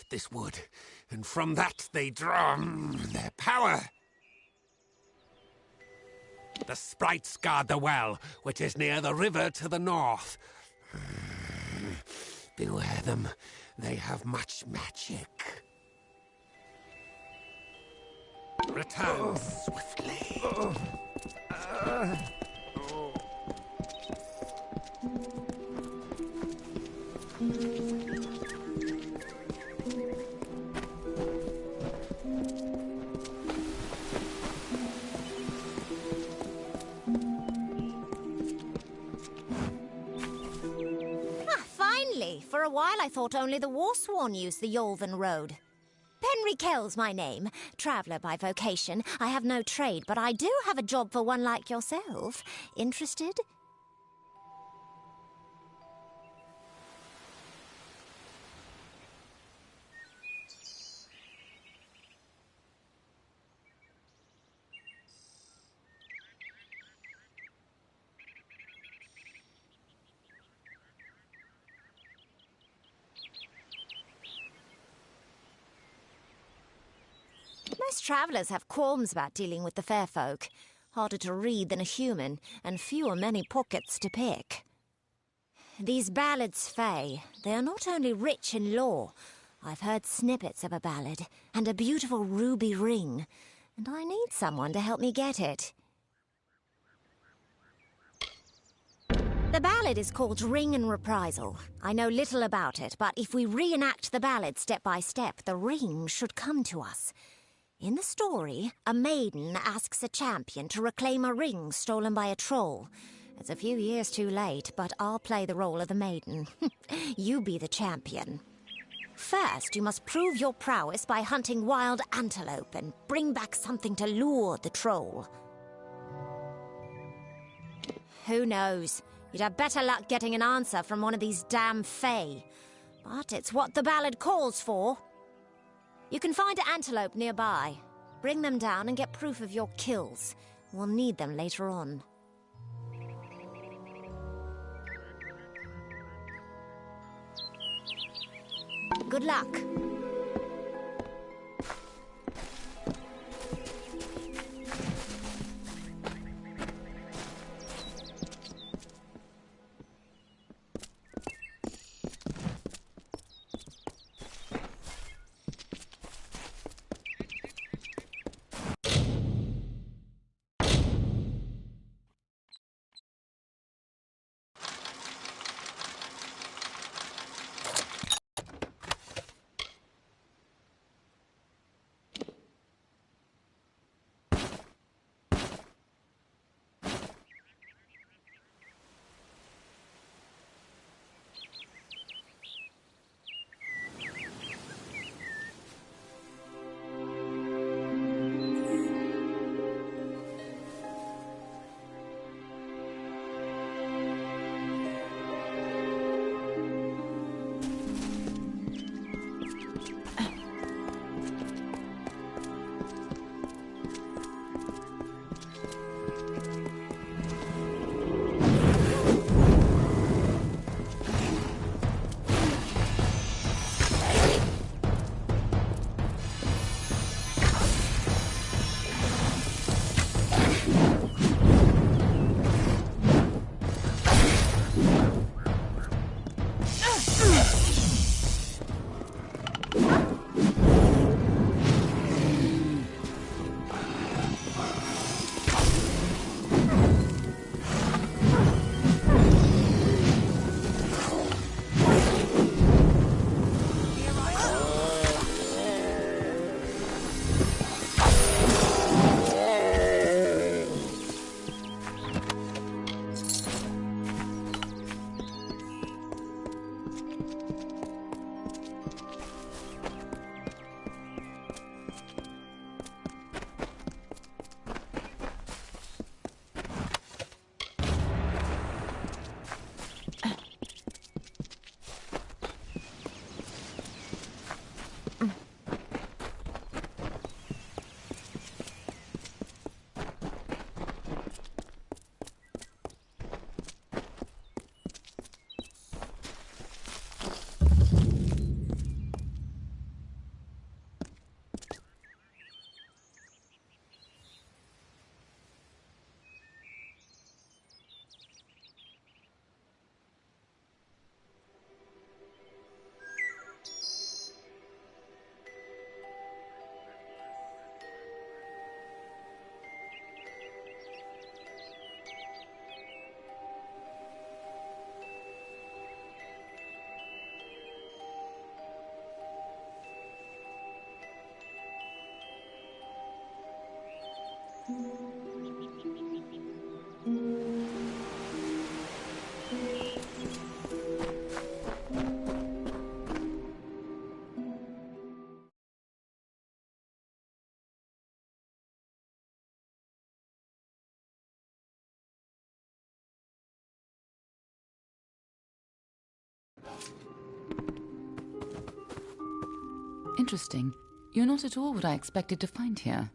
Speaker 6: this wood, and from that they draw their power. The sprites guard the well, which is near the river to the north. Beware them. They have much magic. Return swiftly.
Speaker 13: For a while I thought only the Warsworn used the Yolven Road. Penry Kell's my name. Traveller by vocation. I have no trade, but I do have a job for one like yourself. Interested? Most travellers have qualms about dealing with the fair folk. Harder to read than a human, and fewer many pockets to pick. These ballads, Fae, they are not only rich in lore. I've heard snippets of a ballad and a beautiful ruby ring, and I need someone to help me get it. The ballad is called Ring and Reprisal. I know little about it, but if we reenact the ballad step by step, the ring should come to us. In the story, a maiden asks a champion to reclaim a ring stolen by a troll. It's a few years too late, but I'll play the role of the maiden. You be the champion. First, you must prove your prowess by hunting wild antelope and bring back something to lure the troll. Who knows? You'd have better luck getting an answer from one of these damn fae. But it's what the ballad calls for. You can find an antelope nearby. Bring them down and get proof of your kills. We'll need them later on. Good luck.
Speaker 1: Interesting. You're not at all what I expected to find here.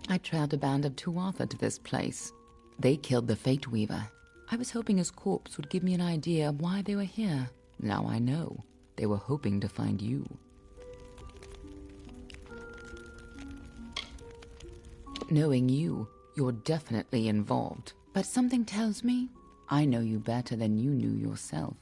Speaker 1: I trailed a band of Tuatha to this place. They killed the Fate Weaver. I was hoping his corpse would give me an idea of why they were here. Now I know. They were hoping to find you. Knowing you, you're definitely involved. But something tells me I know you better than you knew yourself.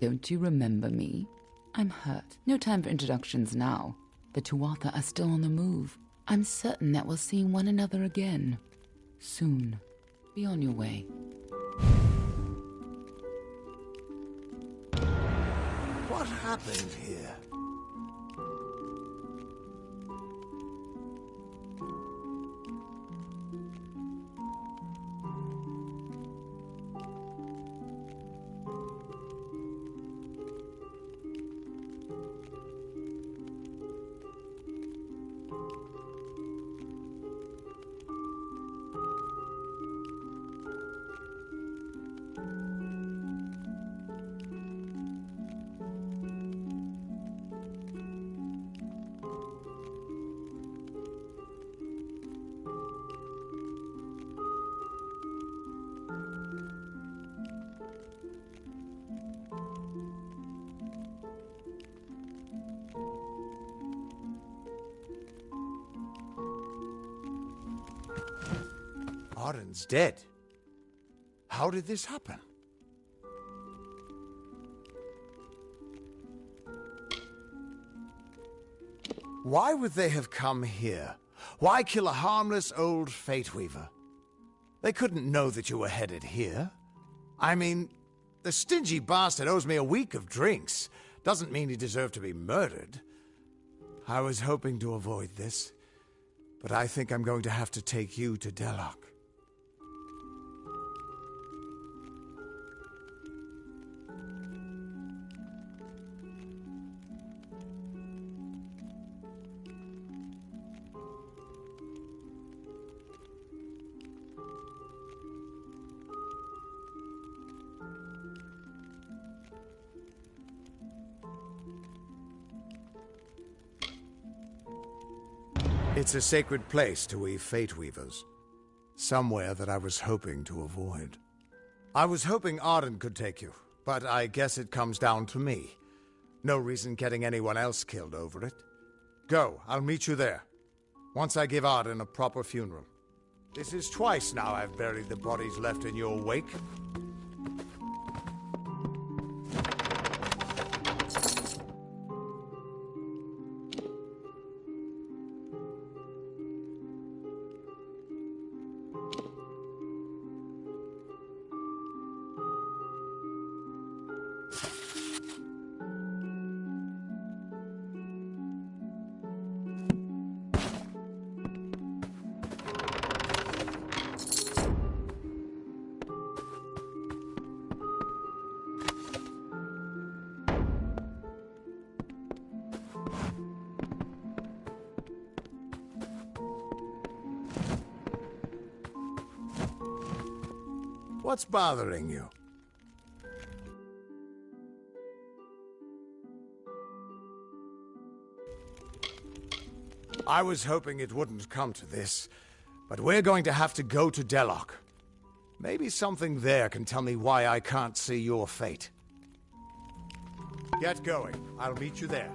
Speaker 1: Don't you remember me? I'm hurt. No time for introductions now. The Tuatha are still on the move. I'm certain that we'll see one another again. Soon. Be on your way.
Speaker 7: What happened here? Arden's dead. How did this happen? Why would they have come here? Why kill a harmless old Fate Weaver? They couldn't know that you were headed here. I mean, the stingy bastard owes me a week of drinks. Doesn't mean he deserved to be murdered. I was hoping to avoid this, but I think I'm going to have to take you to Delok. It's a sacred place to we Fate Weavers. Somewhere that I was hoping to avoid. I was hoping Arden could take you, but I guess it comes down to me. No reason getting anyone else killed over it. Go, I'll meet you there. Once I give Arden a proper funeral. This is twice now I've buried the bodies left in your wake. What's bothering you? I was hoping it wouldn't come to this, but we're going to have to go to Delok. Maybe something there can tell me why I can't see your fate. Get going. I'll meet you there.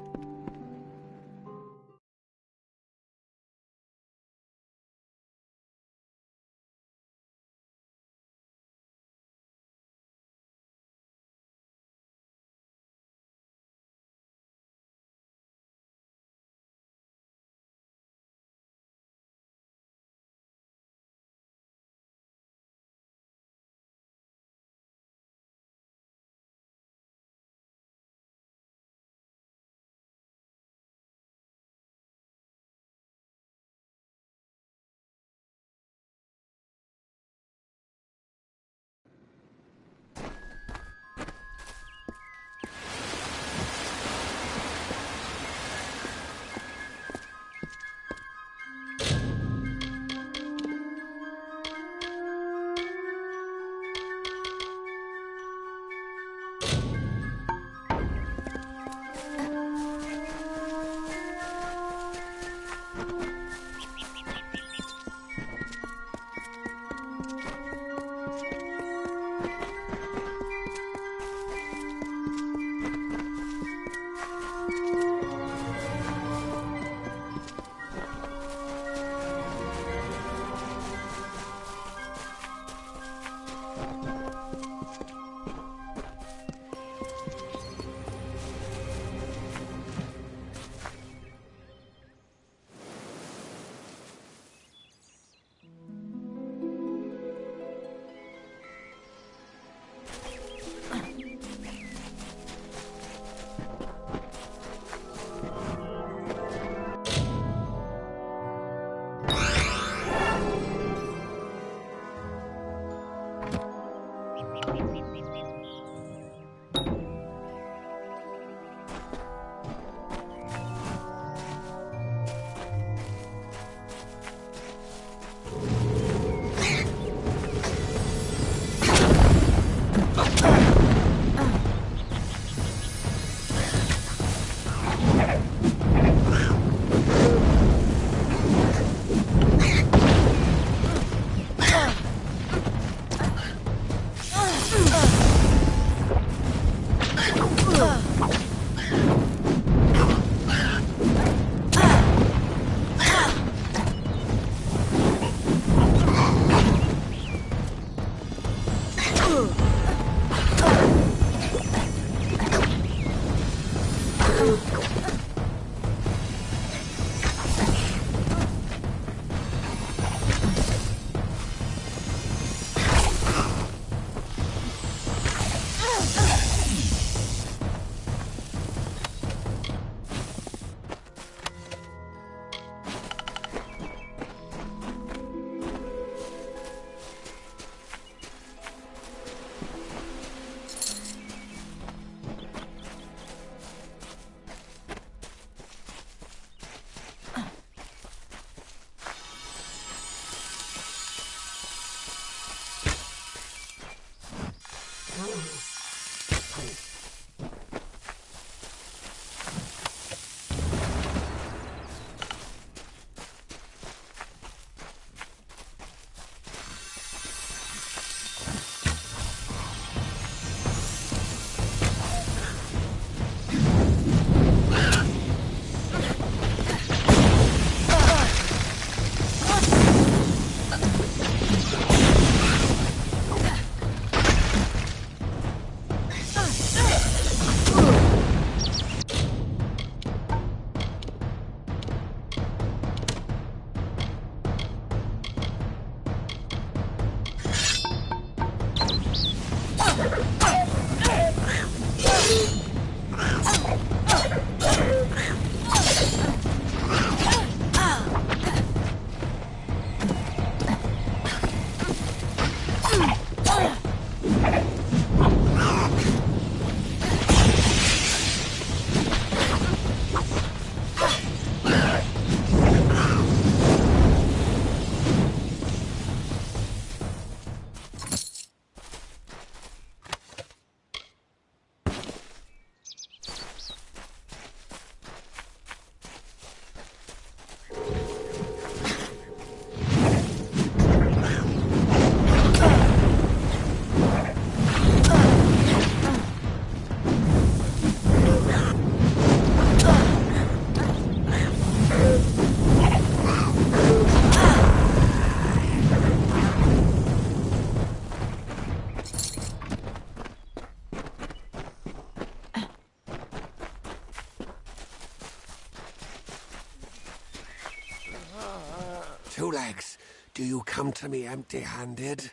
Speaker 6: Do you come to me empty-handed?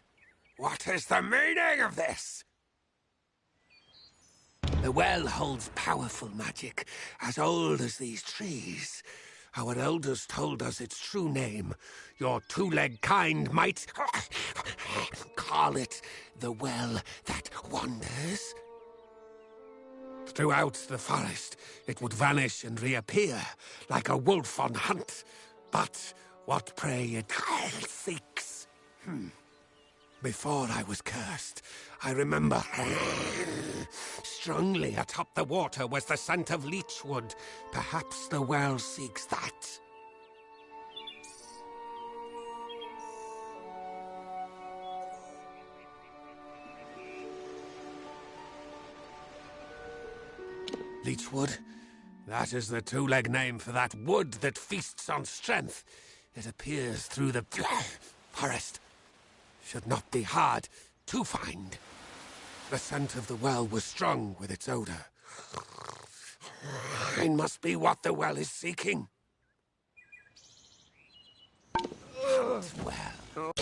Speaker 6: What is the meaning of this? The well holds powerful magic, as old as these trees. Our elders told us its true name. Your two-legged kind might call it the Well That Wanders. Throughout the forest, it would vanish and reappear, like a wolf on hunt. But what prey it seeks. Before I was cursed, I remember strongly atop the water was the scent of leechwood. Perhaps the well seeks that. Leechwood? That is the two-leg name for that wood that feasts on strength. It appears through the forest. Should not be hard to find. The scent of the well was strong with its odor. It must be what the well is seeking. Well.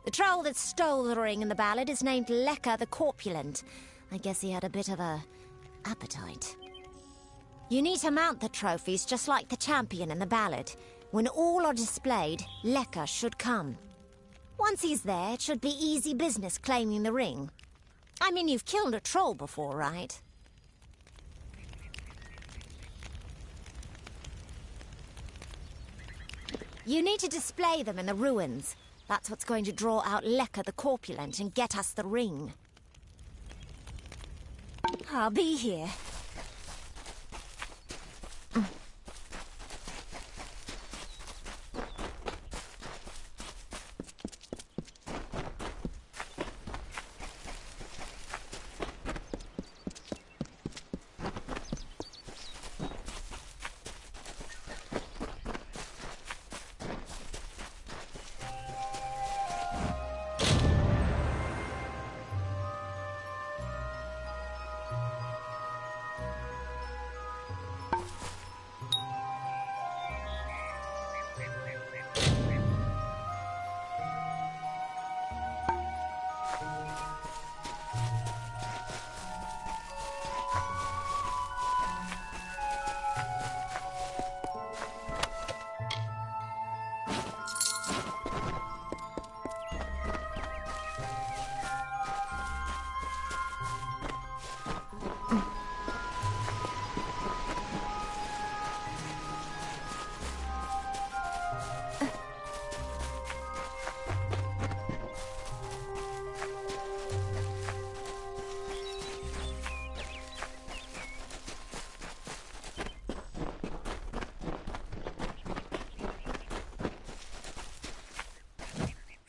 Speaker 13: The troll that stole the ring in the ballad is named Lecker the Corpulent. I guess he had a bit of a appetite. You need to mount the trophies just like the champion in the ballad. When all are displayed, Lecker should come. Once he's there, it should be easy business claiming the ring. I mean, you've killed a troll before, right? You need to display them in the ruins. That's what's going to draw out Lecker the Corpulent and get us the ring. I'll be here.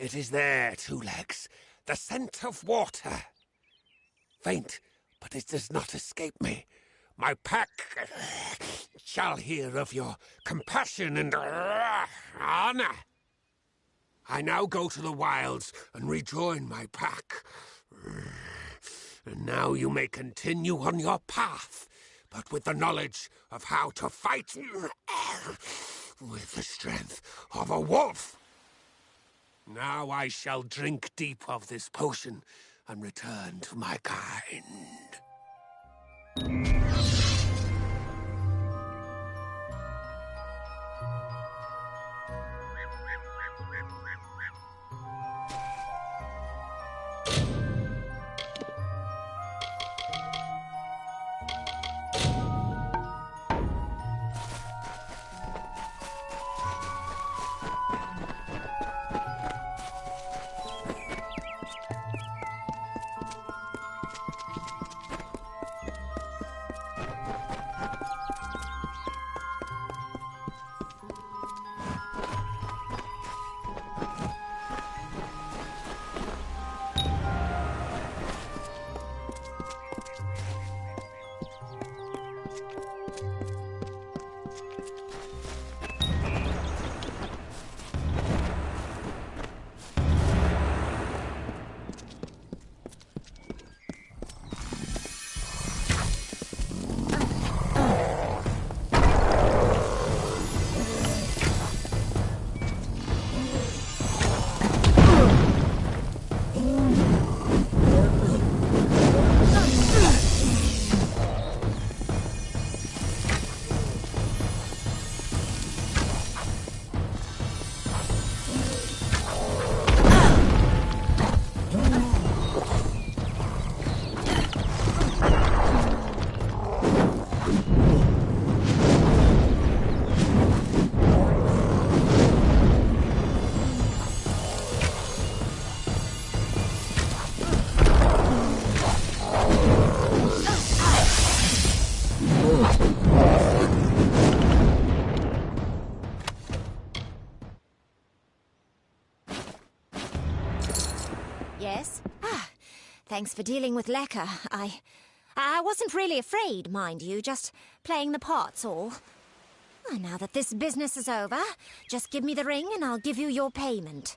Speaker 6: It is there, Two Legs. The scent of water. Faint, but it does not escape me. My pack shall hear of your compassion and honor. I now go to the wilds and rejoin my pack. And now you may continue on your path, but with the knowledge of how to fight with the strength of a wolf. Now I shall drink deep of this potion and return to my kind.
Speaker 13: Yes? Thanks for dealing with Lecker. I wasn't really afraid, mind you, just playing the part's all. Now that this business is over, just give me the ring and I'll give you your payment.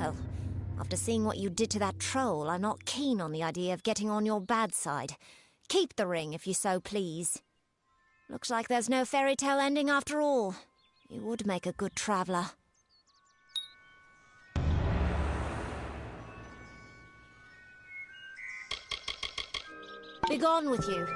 Speaker 13: Well, after seeing what you did to that troll, I'm not keen on the idea of getting on your bad side. Keep the ring, if you so please. Looks like there's no fairy tale ending after all. You would make a good traveller. Begone with you.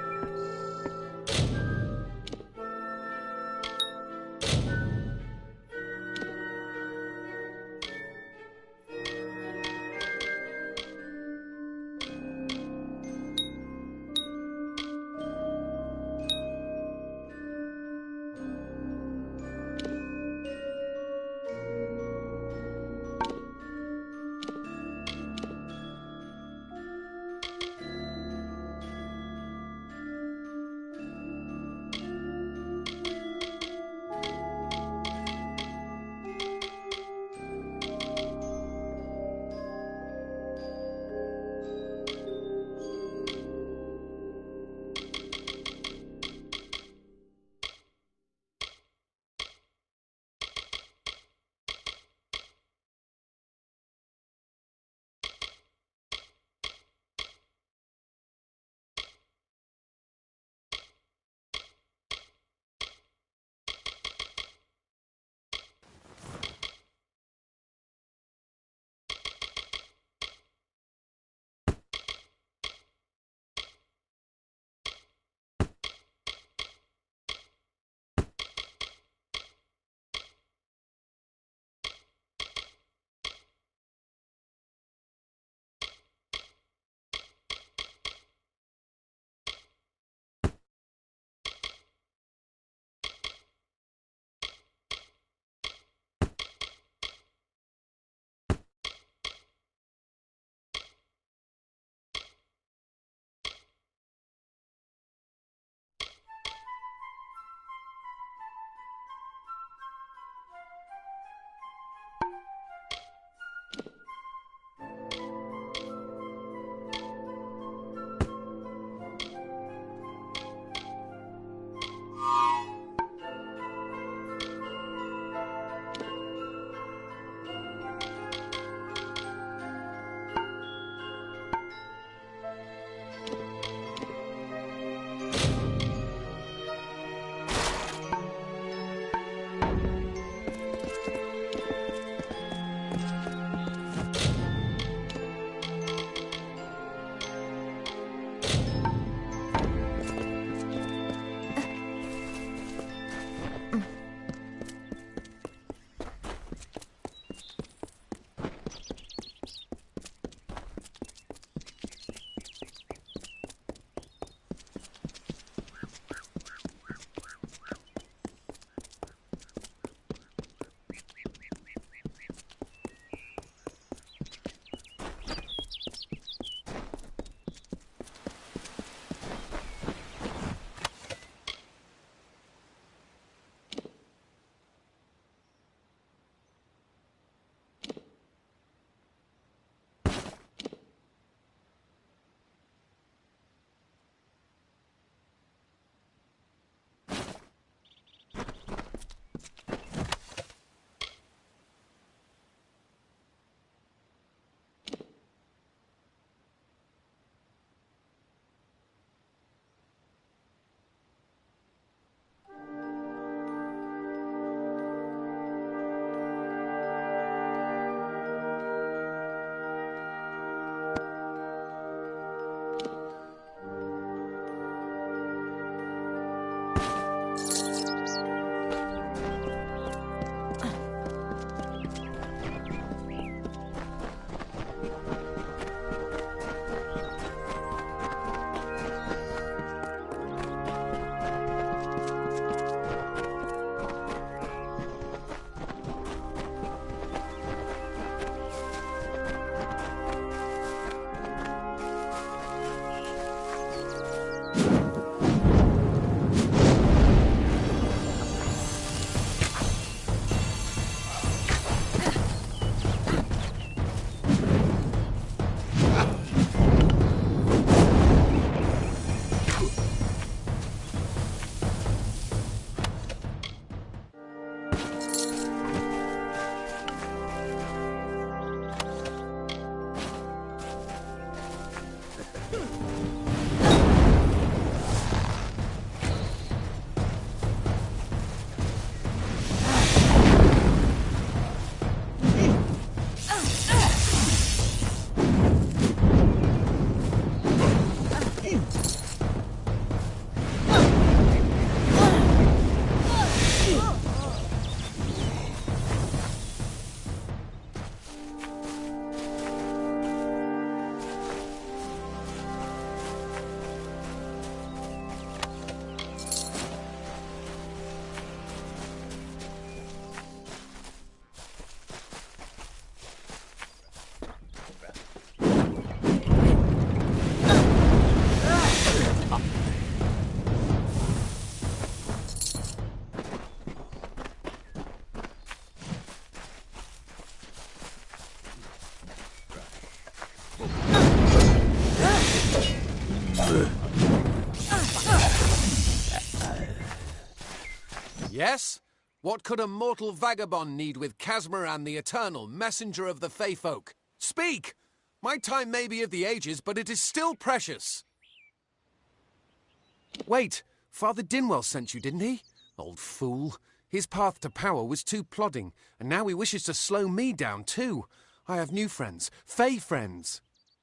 Speaker 14: Yes? What could a mortal vagabond need with Casmaran the Eternal, messenger of the Fey folk? Speak! My time may be of the ages, but it is still precious. Wait, Father Dinwell sent you, didn't he? Old fool. His path to power was too plodding, and now he wishes to slow me down too. I have new friends, Fey friends.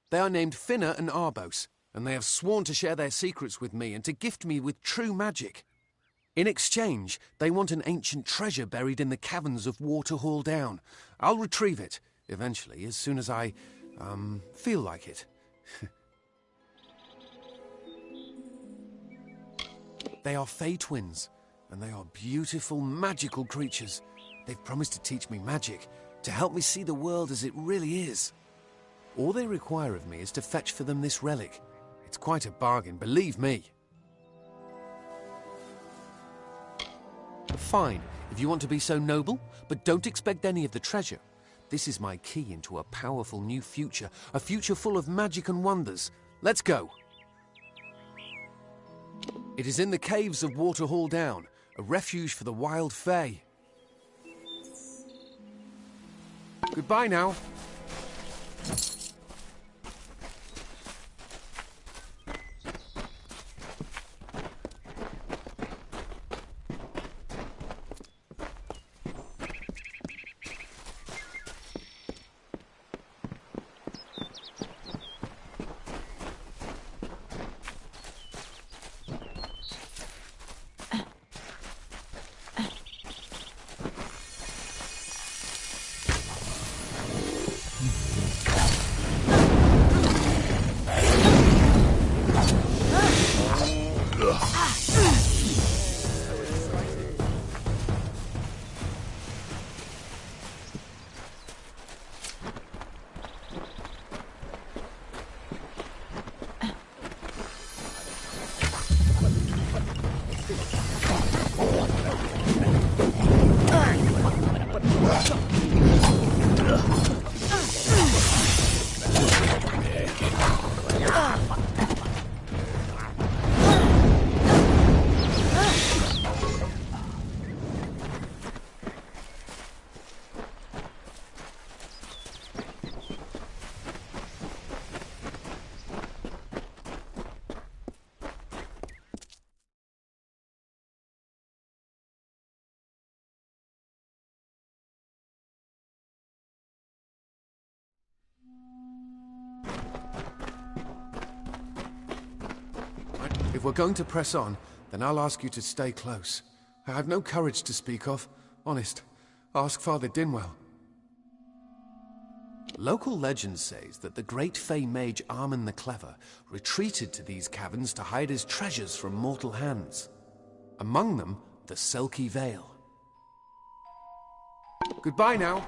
Speaker 14: They are named Finna and Arbos, and they have sworn to share their secrets with me and to gift me with true magic. In exchange, they want an ancient treasure buried in the caverns of Waterhall Down. I'll retrieve it, eventually, as soon as I, feel like it. They are Fey twins, and they are beautiful, magical creatures. They've promised to teach me magic, to help me see the world as it really is. All they require of me is to fetch for them this relic. It's quite a bargain, believe me. Fine, if you want to be so noble, but don't expect any of the treasure. This is my key into a powerful new future, a future full of magic and wonders. Let's go. It is in the caves of Waterhall Down, a refuge for the wild Fey. Goodbye now. If we're going to press on, then I'll ask you to stay close. I have no courage to speak of. Honest. Ask Father Dinwell. Local legend says that the great Fey mage Armin the Clever retreated to these caverns to hide his treasures from mortal hands. Among them, the Selkie Veil. Goodbye now.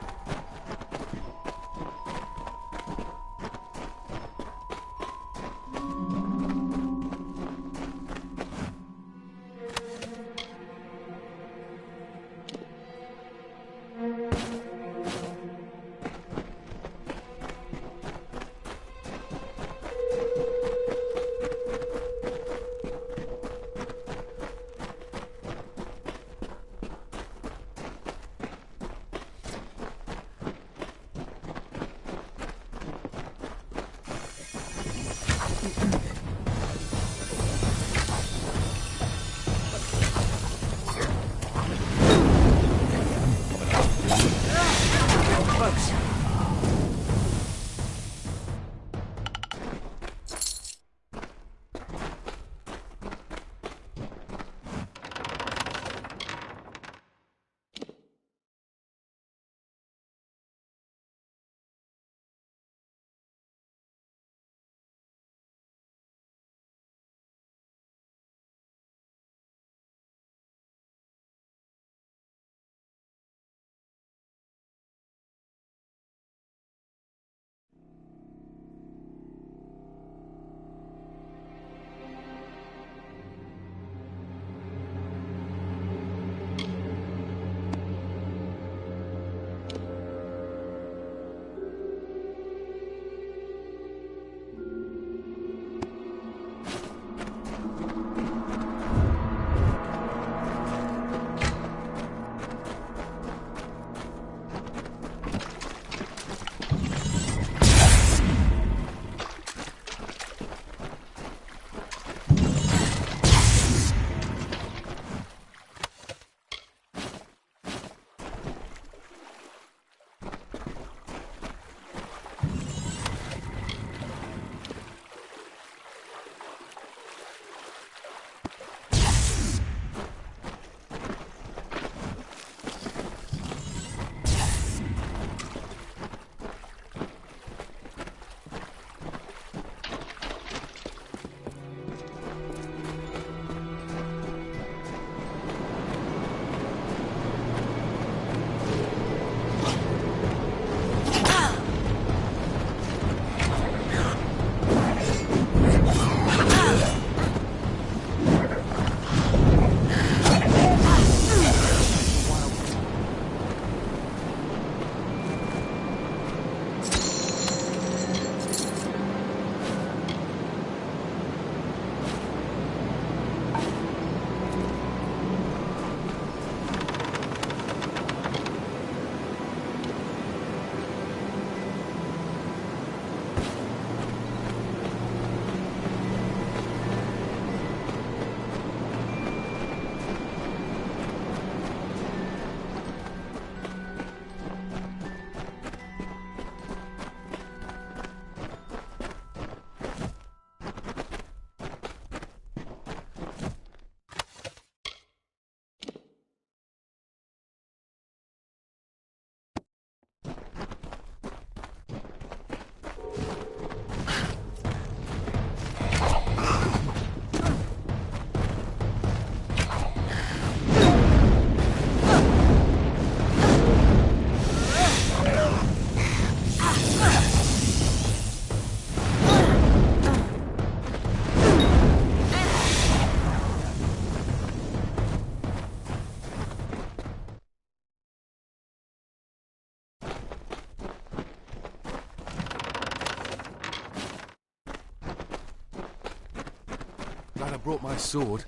Speaker 14: Glad I brought my sword.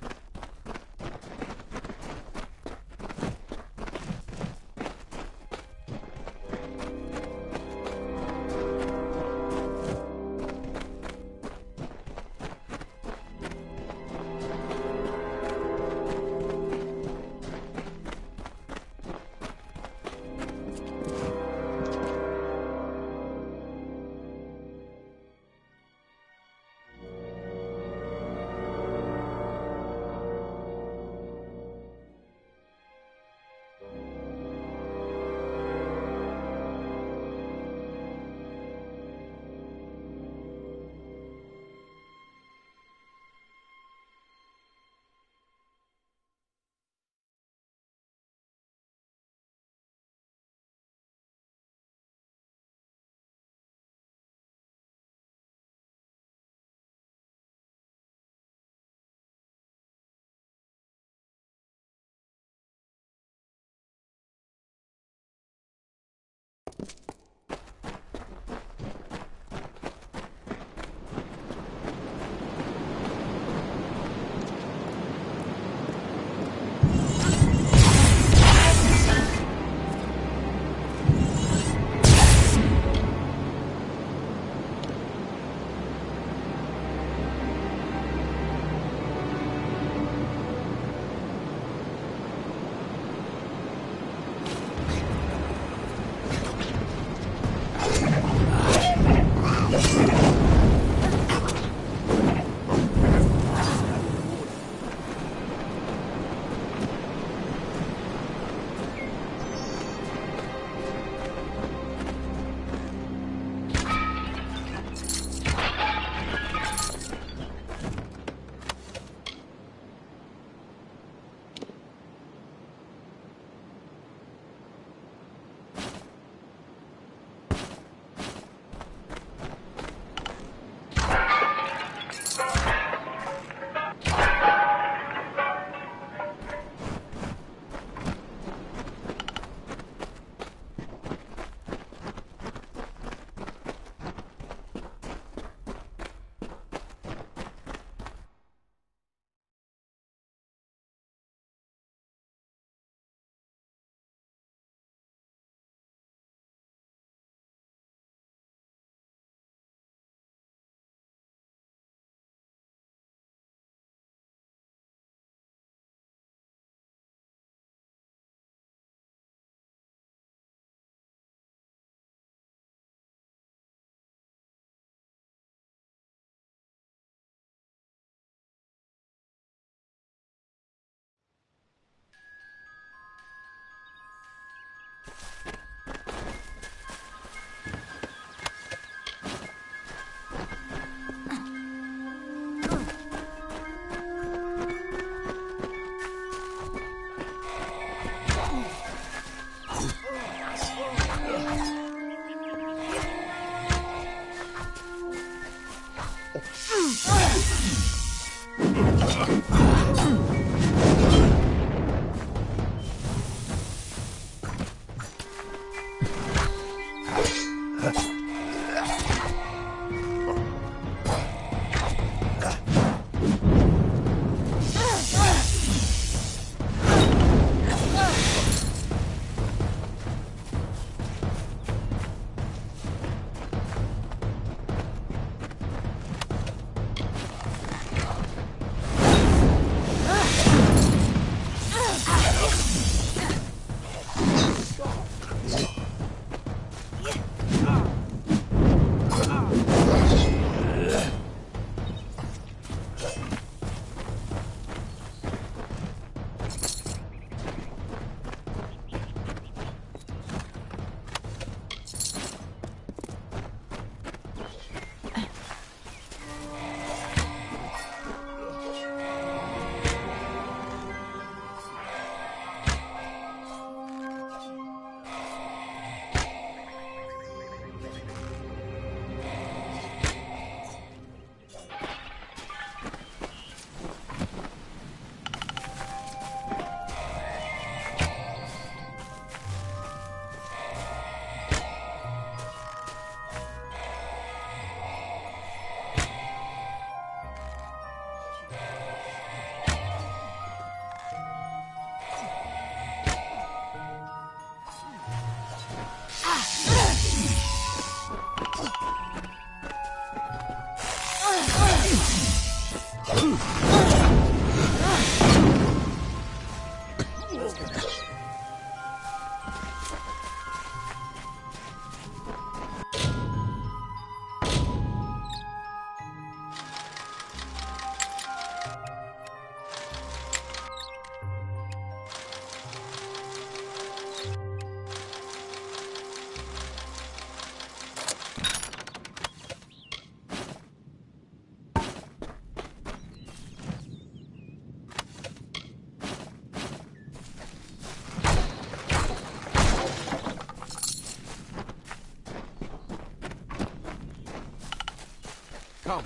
Speaker 14: Come.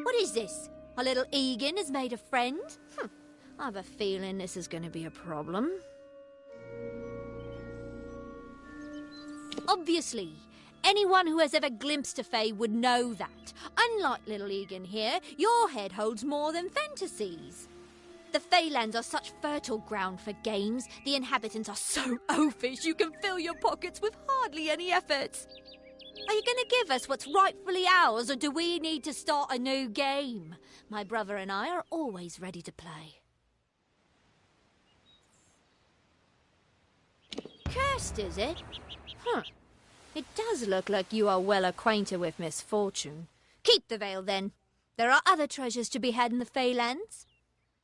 Speaker 13: What is this? Our little Egan has made a friend? I have a feeling this is going to be a problem. Obviously, anyone who has ever glimpsed a fae would know that. Unlike little Egan here, your head holds more than fantasies. The Feylands are such fertile ground for games. The inhabitants are so oafish you can fill your pockets with hardly any effort. Are you going to give us what's rightfully ours, or do we need to start a new game? My brother and I are always ready to play. Cursed, is it? It does look like you are well acquainted with misfortune. Keep the veil, then. There are other treasures to be had in the Feylands.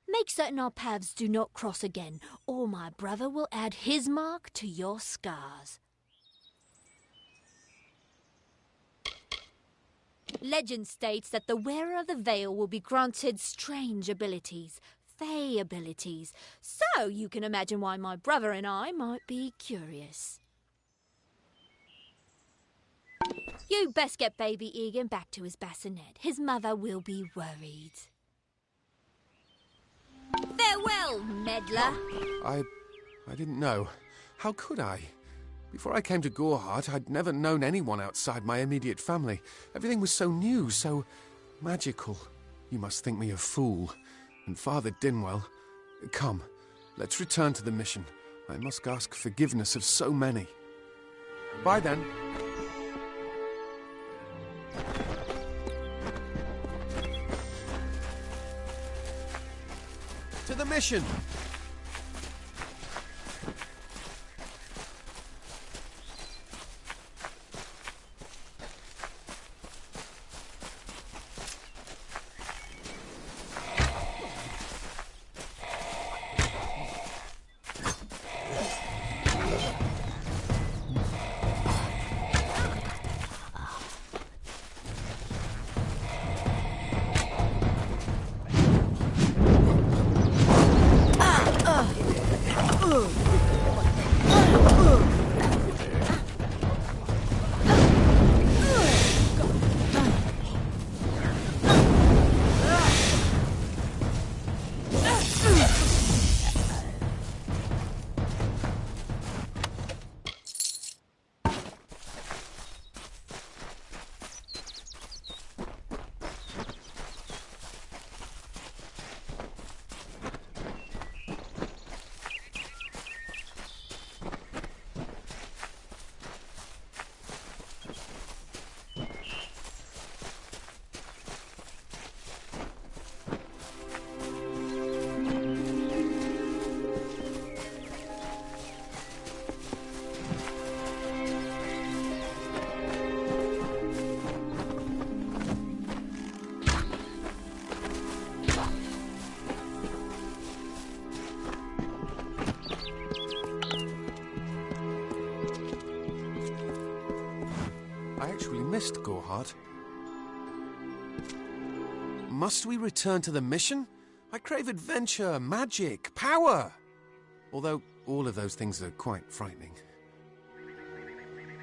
Speaker 13: Make certain our paths do not cross again, or my brother will add his mark to your scars. Legend states that the wearer of the veil will be granted strange abilities, fey abilities, so you can imagine why my brother and I might be curious. You best get baby Egan back to his bassinet. His mother will be worried. Farewell, meddler.
Speaker 14: I didn't know. How could I? Before I came to Gorhart, I'd never known anyone outside my immediate family. Everything was so new, so magical. You must think me a fool. And Father Dinwell, come, let's return to the mission. I must ask forgiveness of so many. Bye then. To the mission! Missed Gorhart. Must we return to the mission? I crave adventure, magic, power. Although all of those things are quite frightening.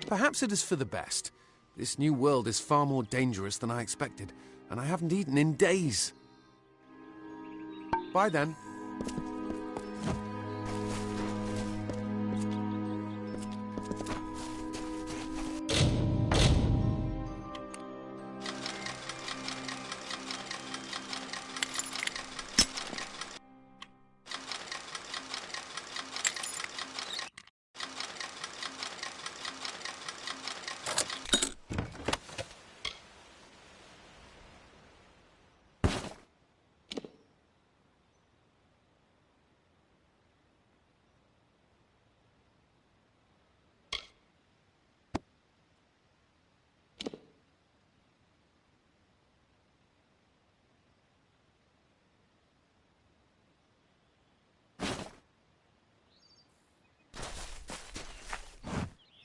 Speaker 14: Perhaps it is for the best. This new world is far more dangerous than I expected, and I haven't eaten in days. Bye then.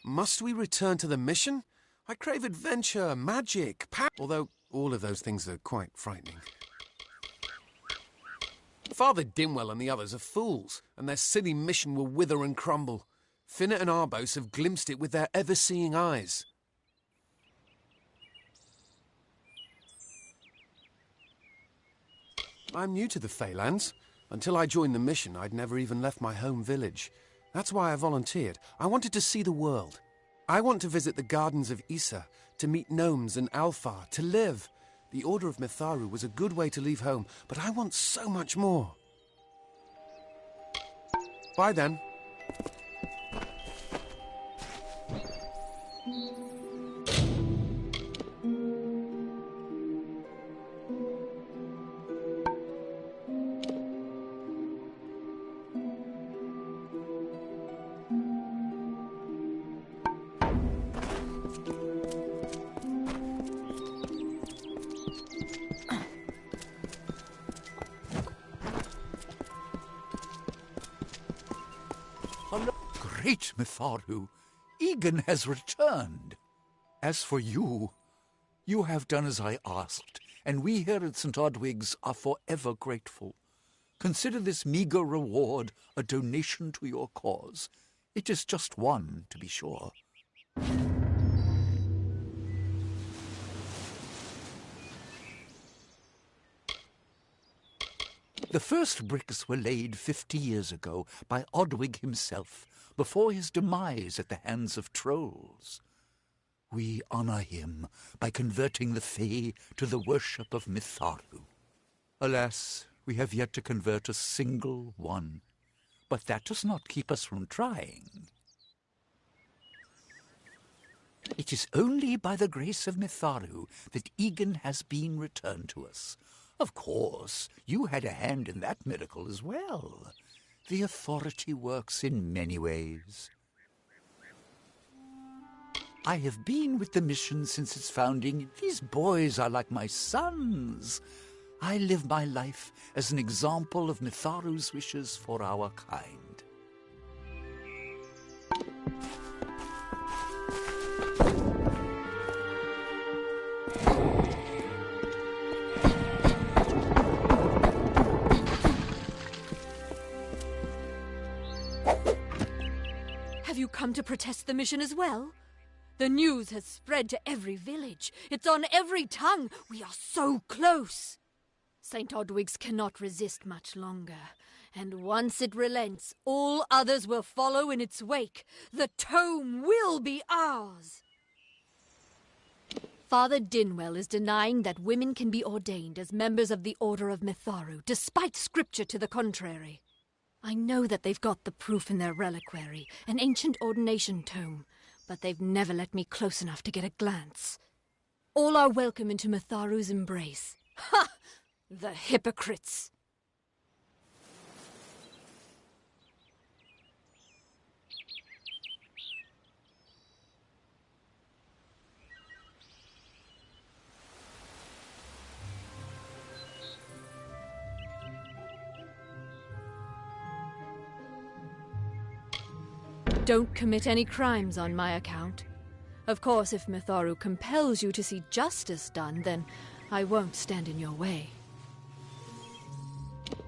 Speaker 14: Must we return to the mission? I crave adventure, magic, power. Although all of those things are quite frightening. Father Dinwell and the others are fools, and their silly mission will wither and crumble. Finnet and Arbos have glimpsed it with their ever-seeing eyes. I'm new to the Feylands. Until I joined the mission, I'd never even left my home village. That's why I volunteered. I wanted to see the world. I want to visit the gardens of Issa, to meet gnomes and Alfar, to live. The Order of Mitharu was a good way to leave home, but I want so much more. Bye then.
Speaker 8: Great Mitharu, Egan has returned. As for you, you have done as I asked, and we here at St. Odwig's are forever grateful. Consider this meager reward a donation to your cause. It is just one, to be sure. The first bricks were laid 50 years ago by Odwig himself, before his demise at the hands of trolls. We honor him by converting the Fae to the worship of Mitharu. Alas, we have yet to convert a single one, but that does not keep us from trying. It is only by the grace of Mitharu that Egan has been returned to us. Of course, you had a hand in that miracle as well. The authority works in many ways. I have been with the mission since its founding. These boys are like my sons. I live my life as an example of Mitharu's wishes for our kind.
Speaker 10: Have you come to protest the mission as well? The news has spread to every village. It's on every tongue. We are so close. St. Odwig's cannot resist much longer. And once it relents, all others will follow in its wake. The tome will be ours. Father Dinwell is denying that women can be ordained as members of the Order of Mitharu, despite scripture to the contrary. I know that they've got the proof in their reliquary, an ancient ordination tome, but they've never let me close enough to get a glance. All are welcome into Mitharu's embrace. Ha! The hypocrites! Don't commit any crimes on my account. Of course, if Mitharu compels you to see justice done, then I won't stand in your way.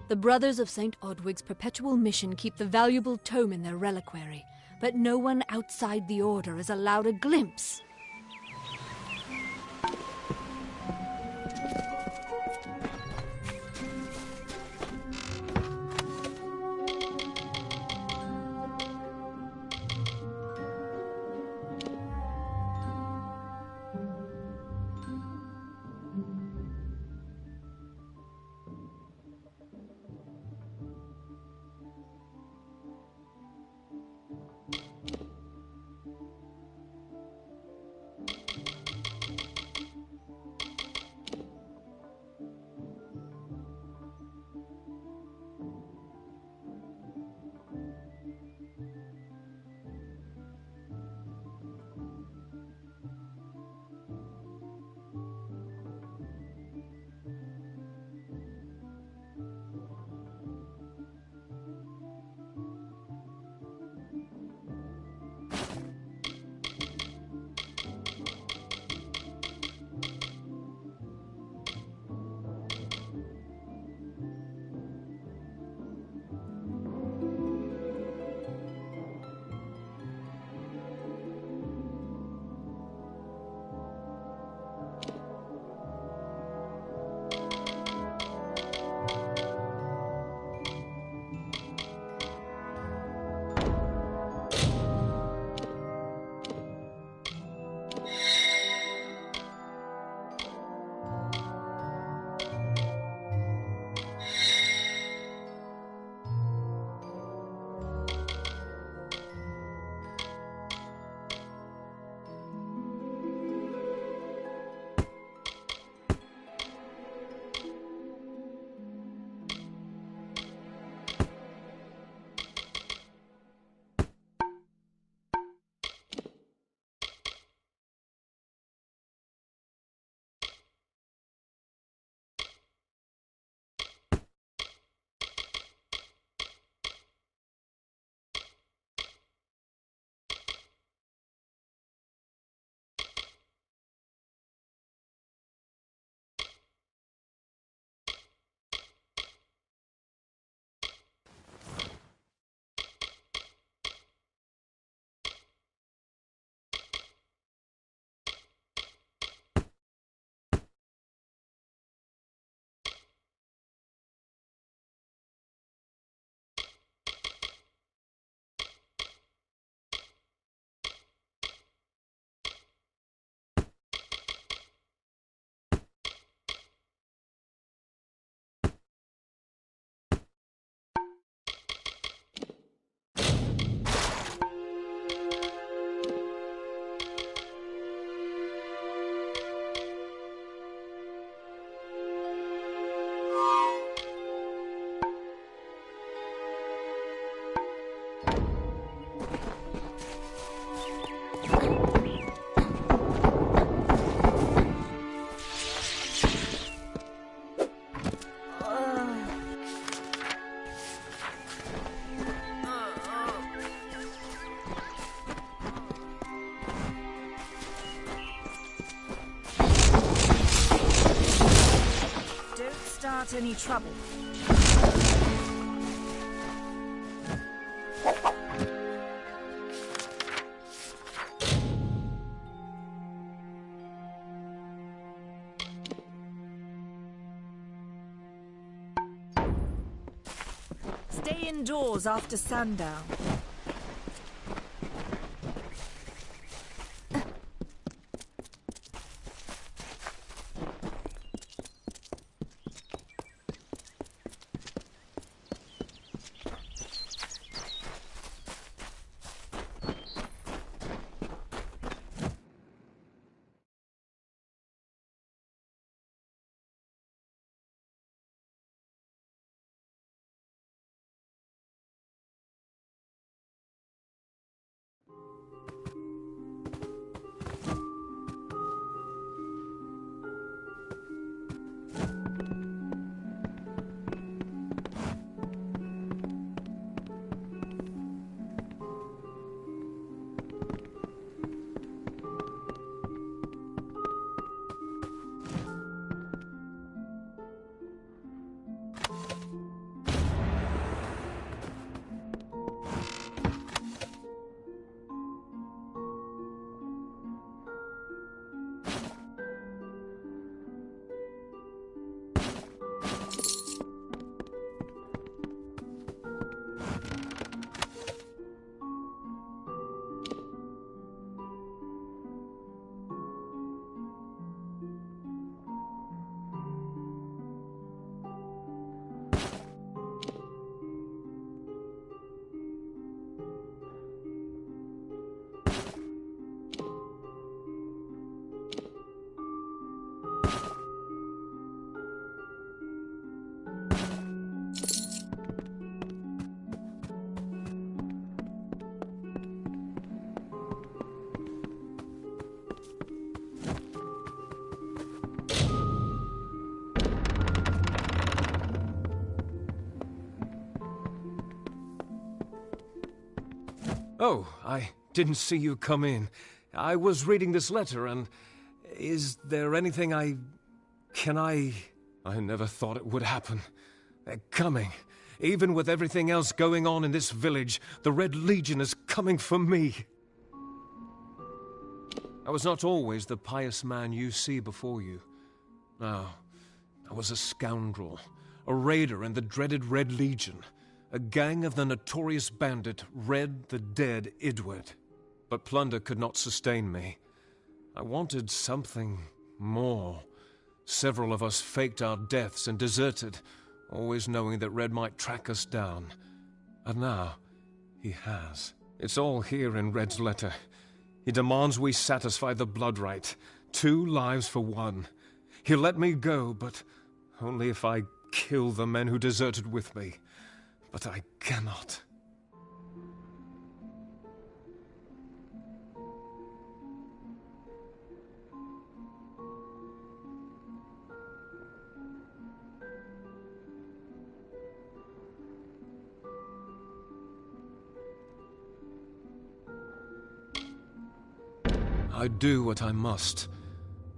Speaker 10: The Brothers of St. Odwig's perpetual mission keep the valuable tome in their reliquary, but no one outside the Order is allowed a glimpse.
Speaker 9: without any trouble. Stay indoors after sundown.
Speaker 6: Oh, I didn't see you come in. I was reading this letter, and is there anything I never thought it would happen. They're coming. Even with everything else going on in this village, the Red Legion is coming for me. I was not always the pious man you see before you. No, I was a scoundrel, a raider in the dreaded Red Legion, a gang of the notorious bandit Red the Dead Idward. But plunder could not sustain me. I wanted something more. Several of us faked our deaths and deserted, always knowing that Red might track us down. And now, he has. It's all here in Red's letter. He demands we satisfy the blood rite. 2 lives for 1. He'll let me go, but only if I kill the men who deserted with me. But I cannot. I do what I must.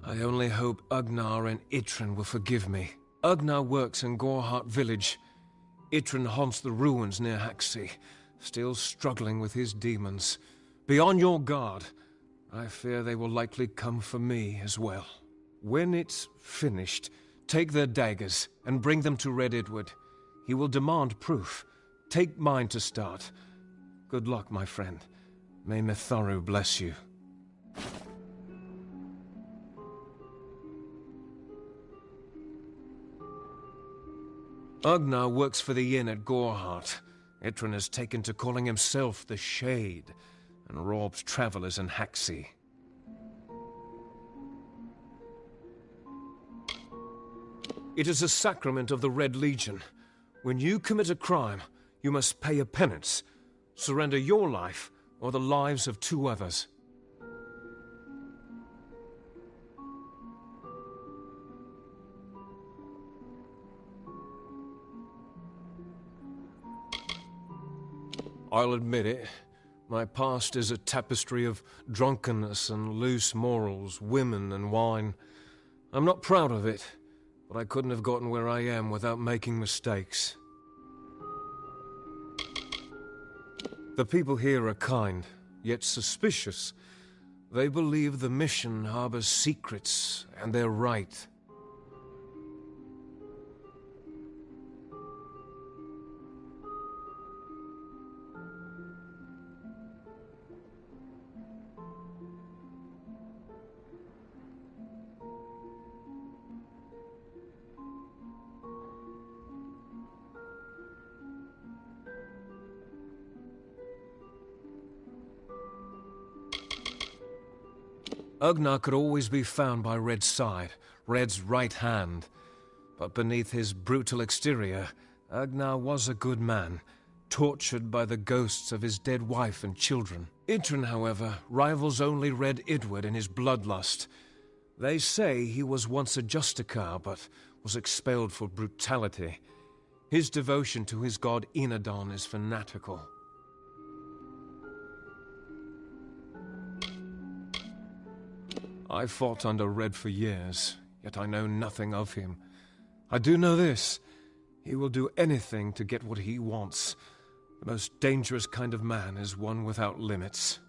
Speaker 6: I only hope Ugnar and Itrin will forgive me. Ugnar works in Gorhart village. Itrin haunts the ruins near Haxi, still struggling with his demons. Be on your guard. I fear they will likely come for me as well. When it's finished, take their daggers and bring them to Red Idward. He will demand proof. Take mine to start. Good luck, my friend. May Mitharu bless you. Ugnar works for the inn at Gorhart. Itrin has taken to calling himself the Shade, and robs travelers in Haxi. It is a sacrament of the Red Legion. When you commit a crime, you must pay a penance. Surrender your life, or the lives of 2 others. I'll admit it. My past is a tapestry of drunkenness and loose morals, women and wine. I'm not proud of it, but I couldn't have gotten where I am without making mistakes. The people here are kind, yet suspicious. They believe the mission harbors secrets, and they're right. Ugnar could always be found by Red's side, Red's right hand. But beneath his brutal exterior, Ugnar was a good man, tortured by the ghosts of his dead wife and children. Idrun, however, rivals only Red Idward in his bloodlust. They say he was once a Justicar, but was expelled for brutality. His devotion to his god Enadon is fanatical. I fought under Red for years, yet I know nothing of him. I do know this: he will do anything to get what he wants. The most dangerous kind of man is one without limits.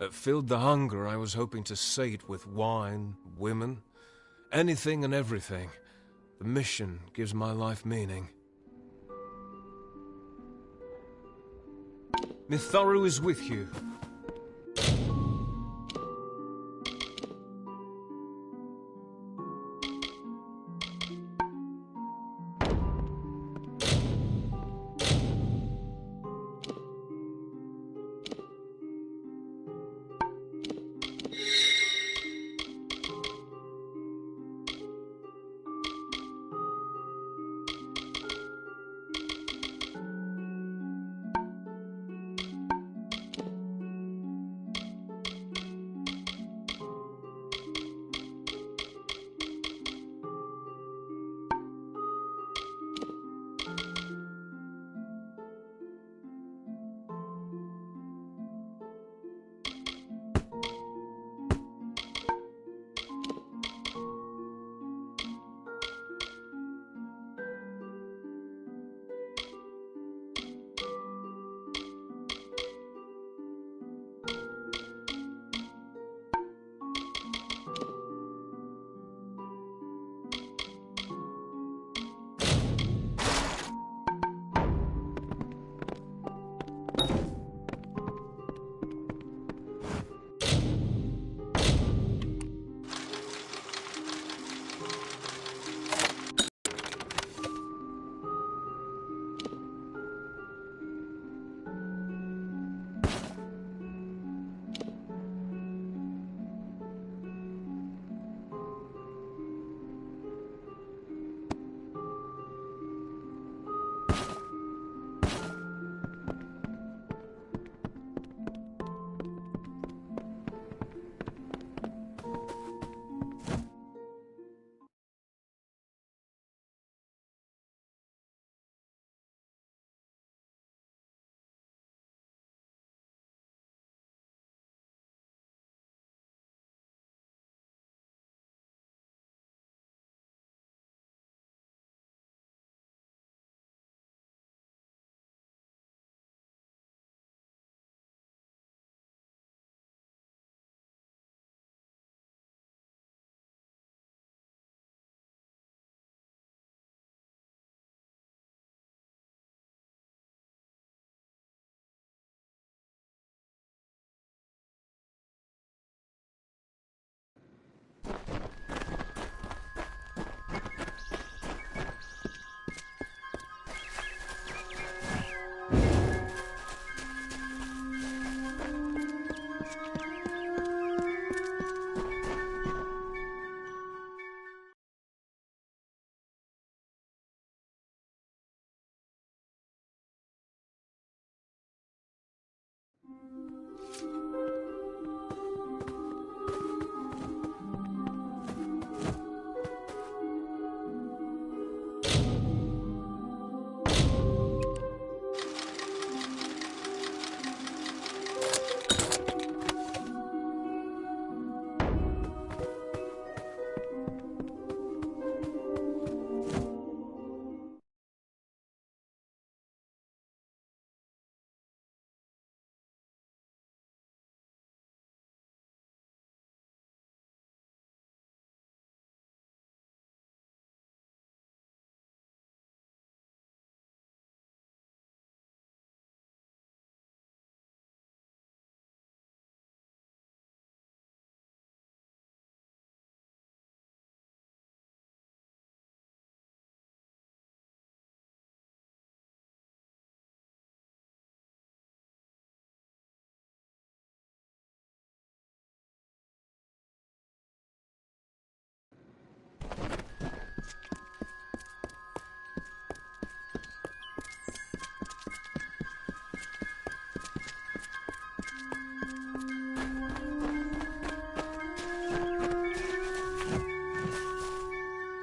Speaker 6: It filled the hunger I was hoping to sate with wine, women, anything and everything. The mission gives my life meaning. Mitharu is with you.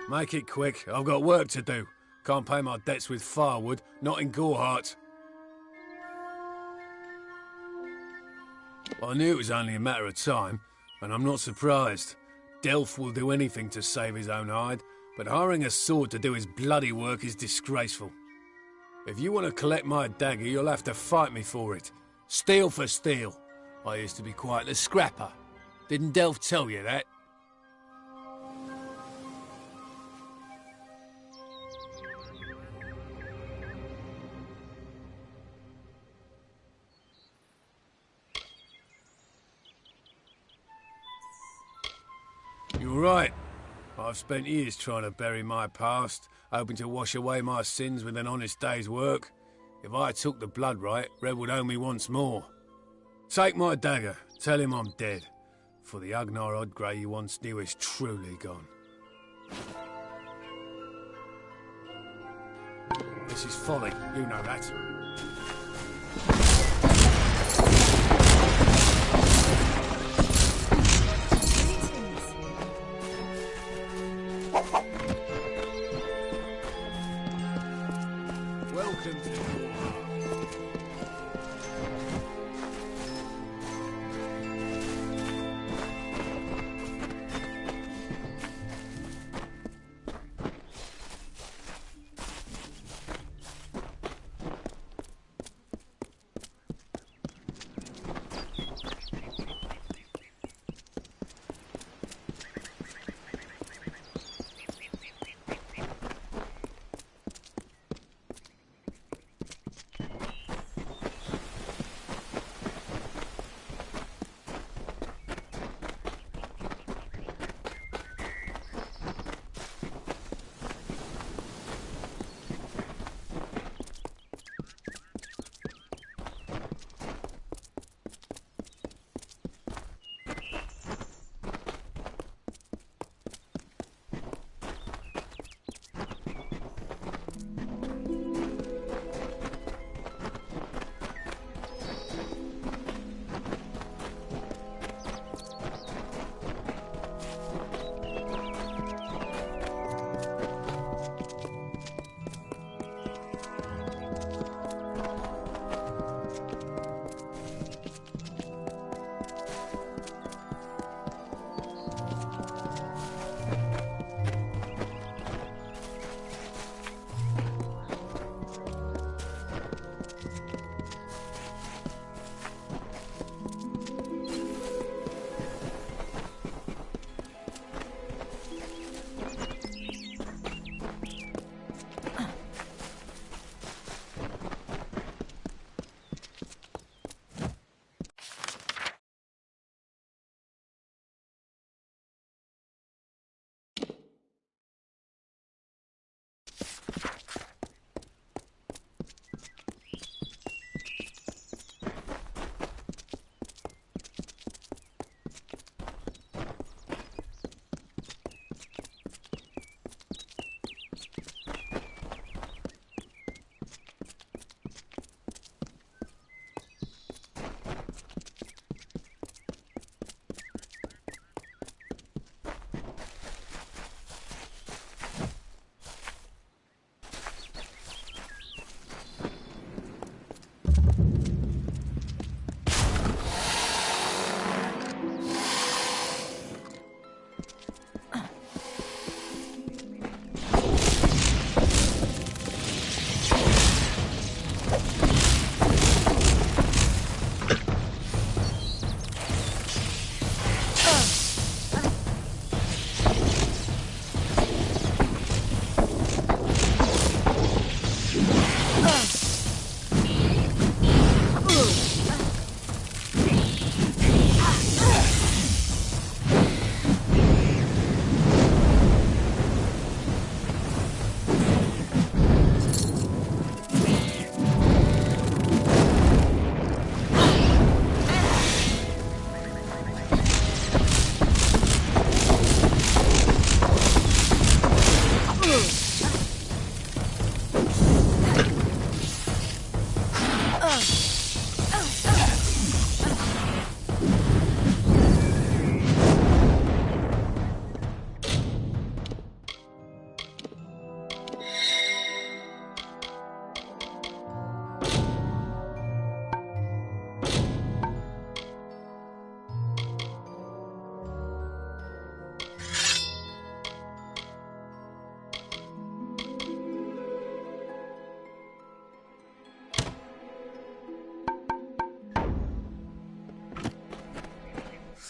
Speaker 6: Make it quick. I've got work to do. Can't pay my debts with firewood, not in Gorehart. I knew it was only a matter of time, and I'm not surprised. Delph will do anything to save his own hide, but hiring a sword to do his bloody work is disgraceful. If you want to collect my dagger, you'll have to fight me for it. Steel for steel. I used to be quite the scrapper. Didn't Delph tell you that? You're right. I've spent years trying to bury my past, hoping to wash away my sins with an honest day's work. If I took the blood right, Red would own me once more. Take my dagger, tell him I'm dead, for the Agnar Odgrey you once knew is truly gone. This is folly, you know that. Welcome to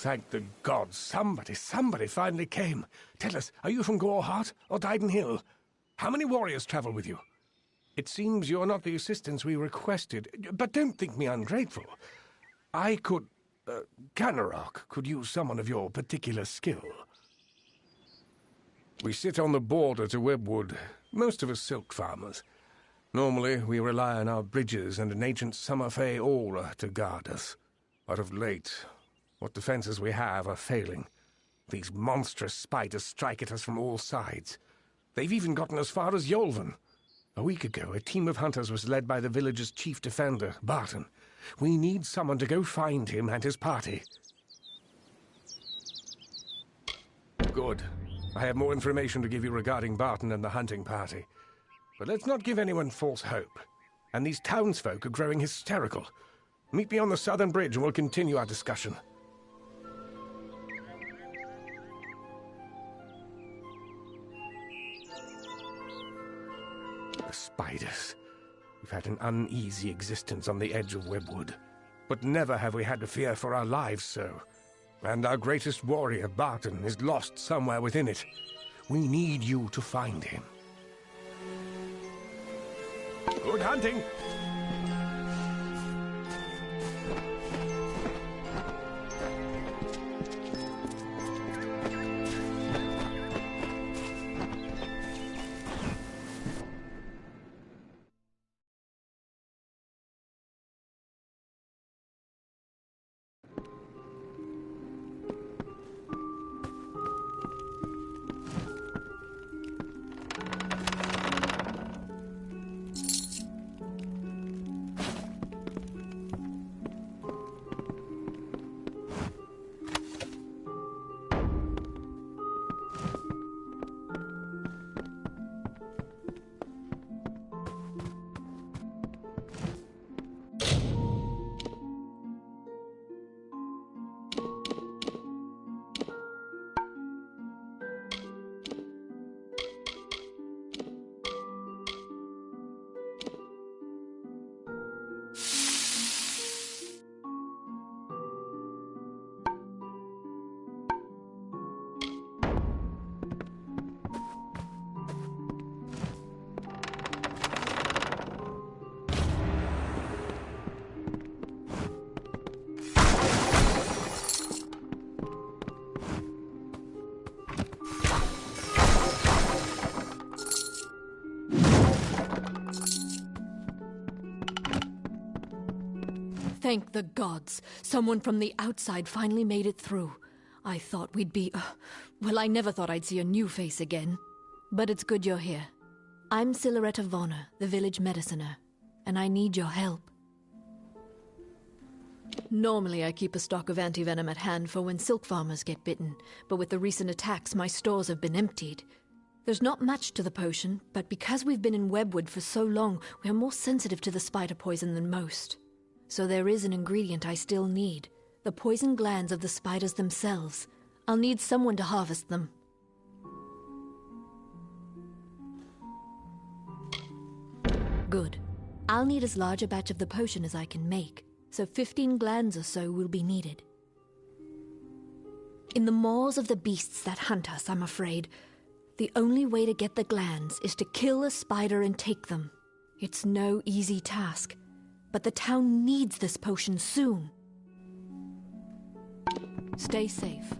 Speaker 6: Thank the gods, somebody finally came. Tell us, are you from Goreheart or Dyden Hill? How many warriors travel with you? It seems you're not the assistance we requested, but don't think me ungrateful. I could... Canarok could use someone of your particular skill. We sit on the border to Webwood, most of us silk farmers. Normally, we rely on our bridges and an ancient Summer Fae aura to guard us. But of late, what defenses we have are failing. These monstrous spiders strike at us from all sides. They've even gotten as far as Yolvan. A week ago, a team of hunters was led by the village's chief defender, Barton. We need someone to go find him and his party. Good. I have more information to give you regarding Barton and the hunting party. But let's not give anyone false hope. And these townsfolk are growing hysterical. Meet me on the southern bridge and we'll continue our discussion. The spiders. We've had an uneasy existence on the edge of Webwood. But never have we had to fear for our lives so. And our greatest warrior, Barton, is lost somewhere within it. We need you to find him. Good hunting!
Speaker 10: Thank the gods. Someone from the outside finally made it through. I thought we'd be... well, I never thought I'd see a new face again. But it's good you're here. I'm Silhouette Vonner, the village mediciner, and I need your help. Normally I keep a stock of antivenom at hand for when silk farmers get bitten, but with the recent attacks my stores have been emptied. There's not much to the potion, but because we've been in Webwood for so long, we're more sensitive to the spider poison than most. So there is an ingredient I still need, the poison glands of the spiders themselves. I'll need someone to harvest them. Good. I'll need as large a batch of the potion as I can make, so 15 glands or so will be needed. In the maws of the beasts that hunt us, I'm afraid, the only way to get the glands is to kill a spider and take them. It's no easy task. But the town needs this potion soon. Stay safe.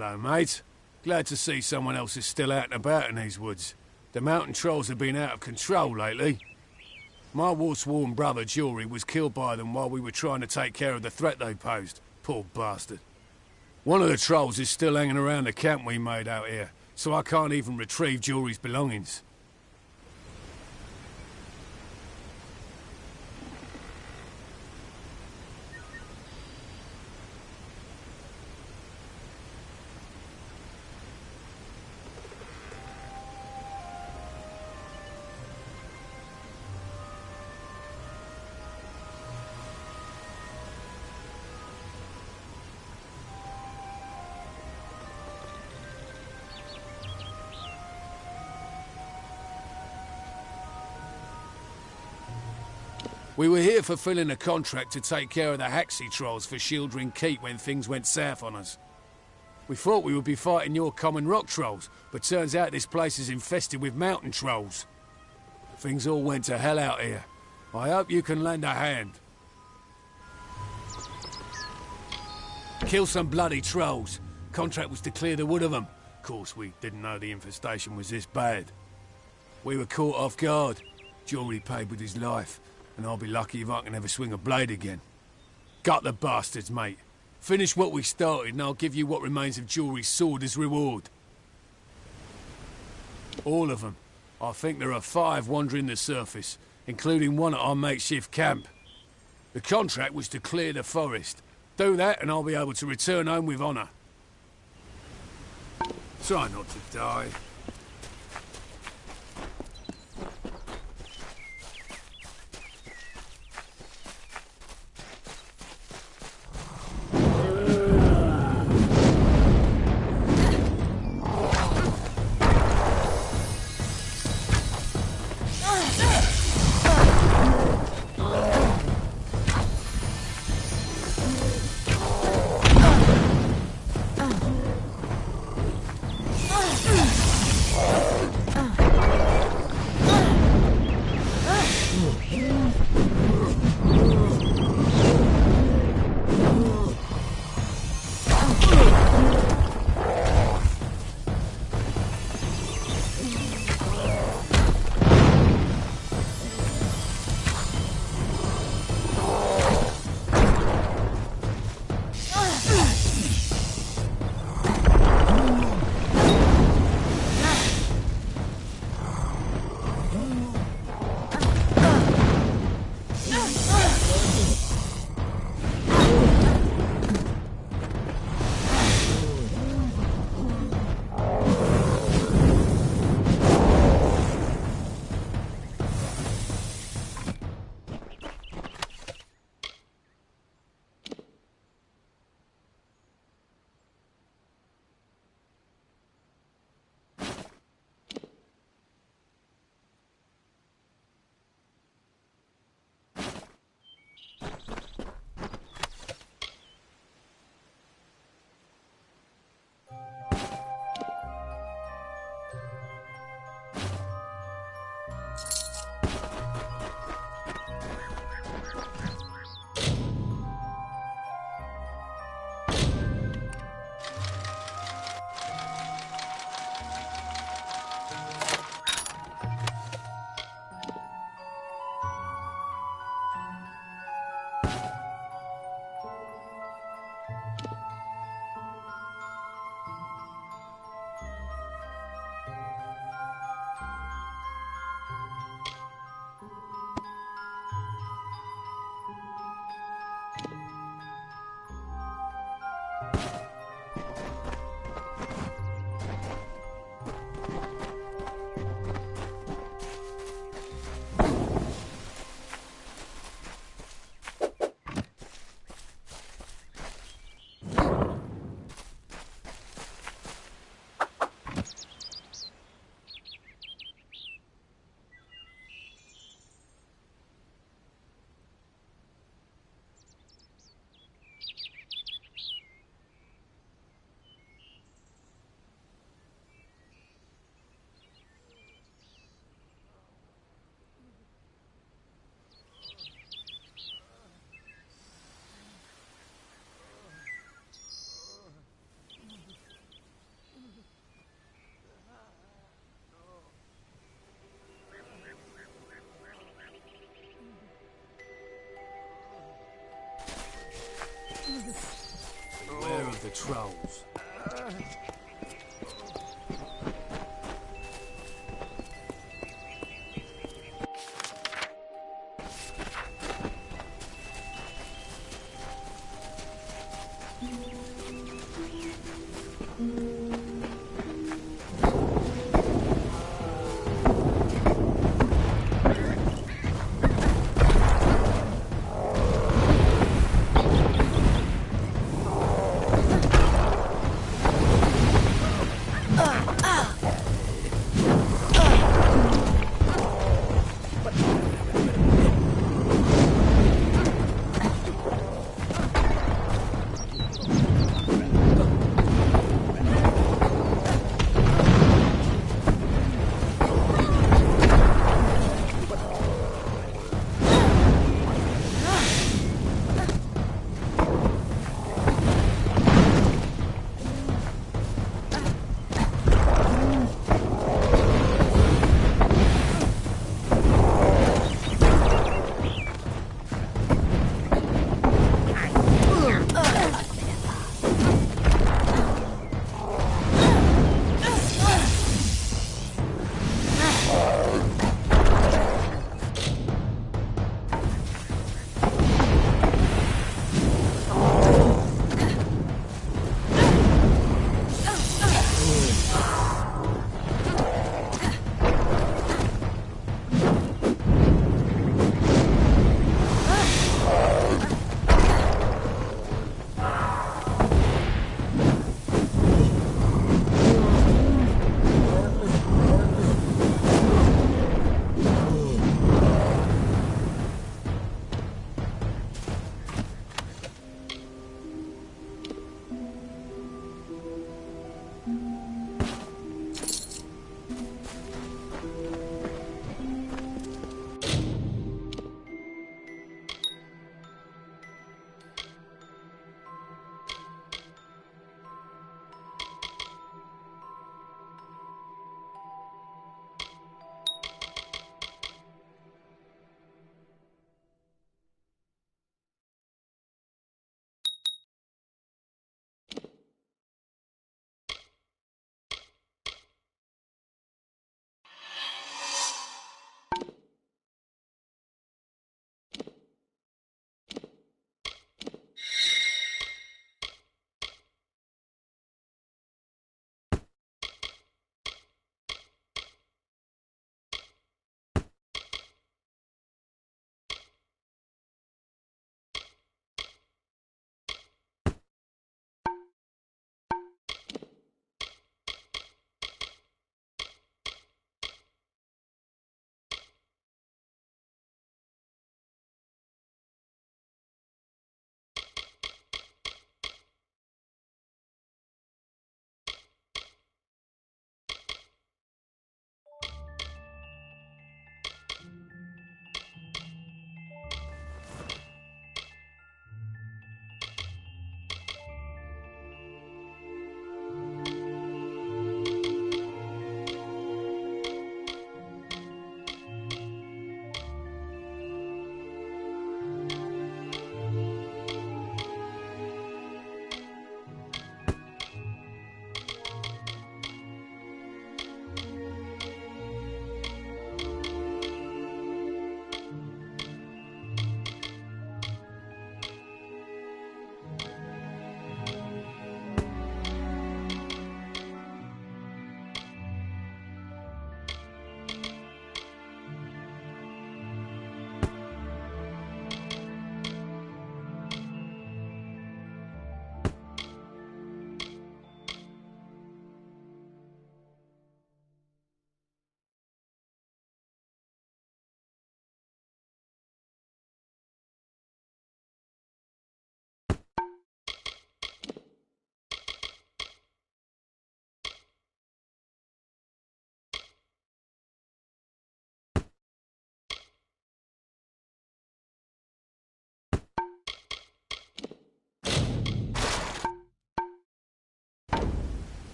Speaker 6: Hello, mate. Glad to see someone else is still out and about in these woods. The mountain trolls have been out of control lately. My war-sworn brother, Jory, was killed by them while we were trying to take care of the threat they posed. Poor bastard. One of the trolls is still hanging around the camp we made out here, so I can't even retrieve Jory's belongings. We were here fulfilling a contract to take care of the Haxie trolls for Shieldring Keep when things went south on us. We thought we would be fighting your common rock trolls, but turns out this place is infested with mountain trolls. Things all went to hell out here. I hope you can lend a hand. Kill some bloody trolls. Contract was to clear the wood of them. Of course, we didn't know the infestation was this bad. We were caught off guard. Jory paid with his life. And I'll be lucky if I can ever swing a blade again. Gut the bastards, mate. Finish what we started and I'll give you what remains of Jory's sword as reward. All of them. I think there are 5 wandering the surface, including one at our makeshift camp. The contract was to clear the forest. Do that and I'll be able to return home with honour. Try not to die.
Speaker 14: with the trolls.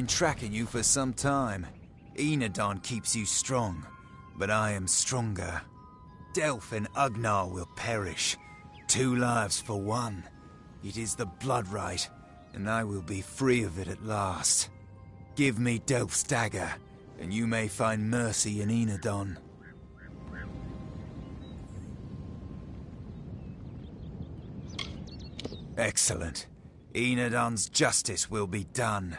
Speaker 15: been tracking you for some time. Enodon keeps you strong, but I am stronger. Delph and Ugnar will perish. 2 lives for one. It is the blood right, and I will be free of it at last. Give me Delph's dagger, and you may find mercy in Enodon. Excellent. Enodon's justice will be done.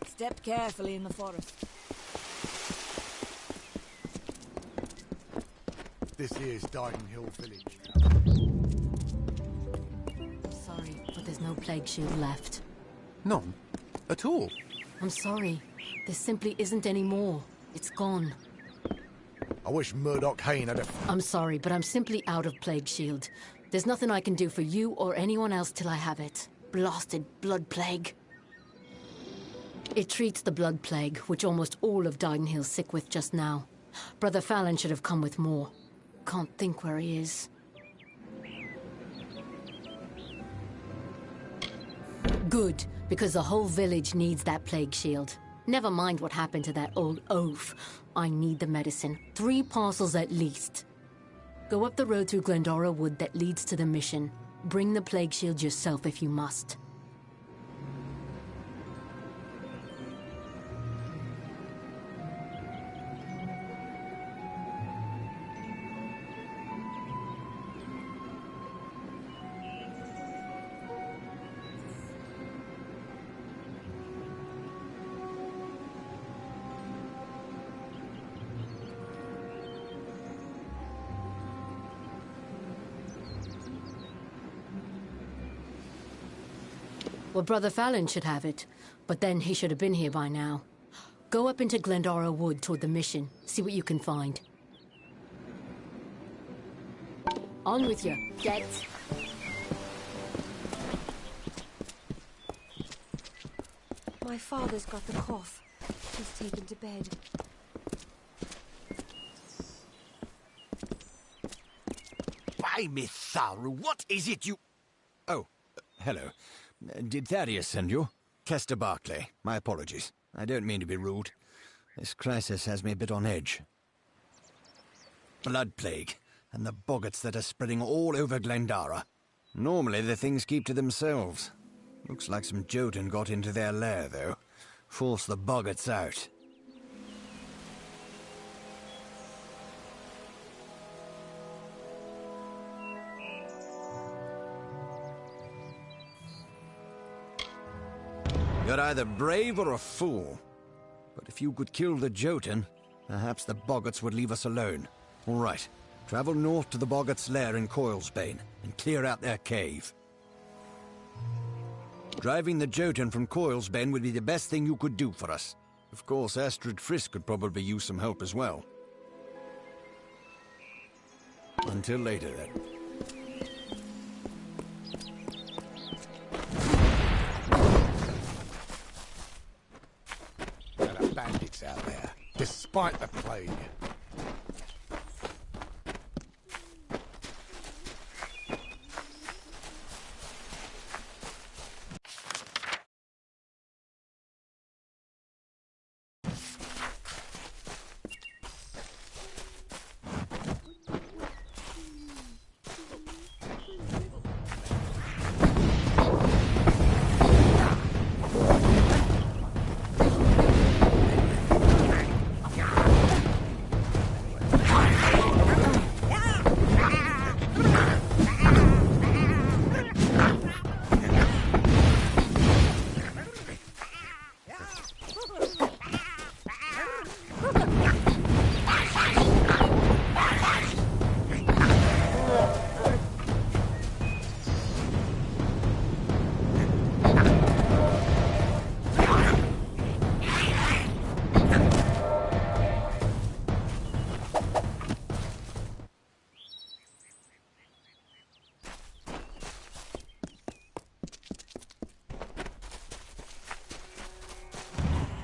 Speaker 9: Step carefully in the forest.
Speaker 7: This is Dining Hill Village.
Speaker 10: Sorry, but there's no plague shield left.
Speaker 14: None? At all?
Speaker 10: I'm sorry. There simply isn't any more. It's gone.
Speaker 7: I wish Murdoch Hayne had a...
Speaker 10: I'm sorry, but I'm simply out of plague shield. There's nothing I can do for you or anyone else till I have it. Blasted blood plague. It treats the blood plague, which almost all of Didenhill's sick with just now. Brother Fallon should have come with more. Can't think where he is. Good, because the whole village needs that plague shield. Never mind what happened to that old oaf. I need the medicine. 3 parcels at least. Go up the road through Glendora Wood that leads to the mission. Bring the plague shield yourself if you must. Well, Brother Fallon should have it, but then he should have been here by now. Go up into Glendora Wood toward the mission. See what you can find. On with you. Get.
Speaker 12: My father's got the cough. He's taken to bed.
Speaker 16: Why, Miss Tharu, what is it you... Oh, hello. Did Thaddeus send you? Kester Barclay. My apologies. I don't mean to be rude. This crisis has me a bit on edge. Blood plague, and the boggarts that are spreading all over Glendara. Normally the things keep to themselves. Looks like some Jotun got into their lair, though. Forced the boggarts out. You're either brave or a fool. But if you could kill the Jotun, perhaps the boggarts would leave us alone. All right, travel north to the boggarts' lair in Coilsbane and clear out their cave. Driving the Jotun from Coilsbane would be the best thing you could do for us. Of course, Astrid Frisk could probably use some help as well. Until later, then.
Speaker 6: There are bandits out there, despite the plague.